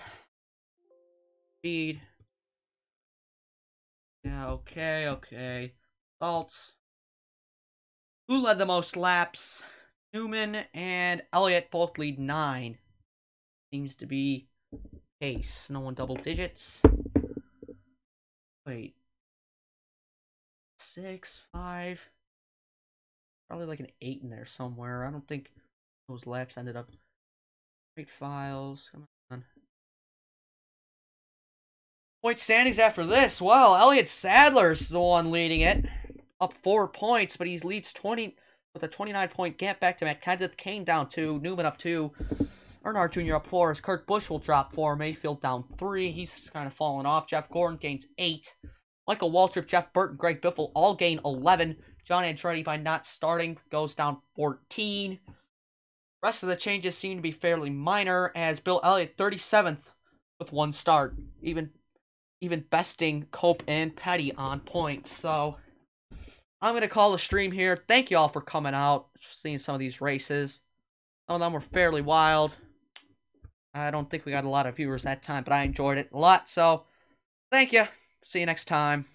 [SPEAKER 1] Speed. Yeah, okay. Results. Who led the most laps? Newman and Elliott both lead 9. Seems to be the case. No one double digits. Wait. 6, 5. Probably like an 8 in there somewhere. I don't think those laps ended up. Great files. Come on. Point standings after this. Well, Elliott Sadler's the one leading it. Up 4 points, but he leads 20 with a 29-point gap back to Matt Kenseth. Kane down 2. Newman up 2. Earnhardt Jr. up 4. As Kurt Busch will drop 4. Mayfield down 3. He's kind of fallen off. Jeff Gordon gains 8. Michael Waltrip, Jeff Burton, Greg Biffle all gain 11. John Andretti, by not starting, goes down 14. Rest of the changes seem to be fairly minor, as Bill Elliott 37th with 1 start, even besting Cope and Petty on points. So I'm going to call the stream here. Thank you all for coming out, seeing some of these races. Some of them were fairly wild. I don't think we got a lot of viewers that time, but I enjoyed it a lot. So thank you. See you next time.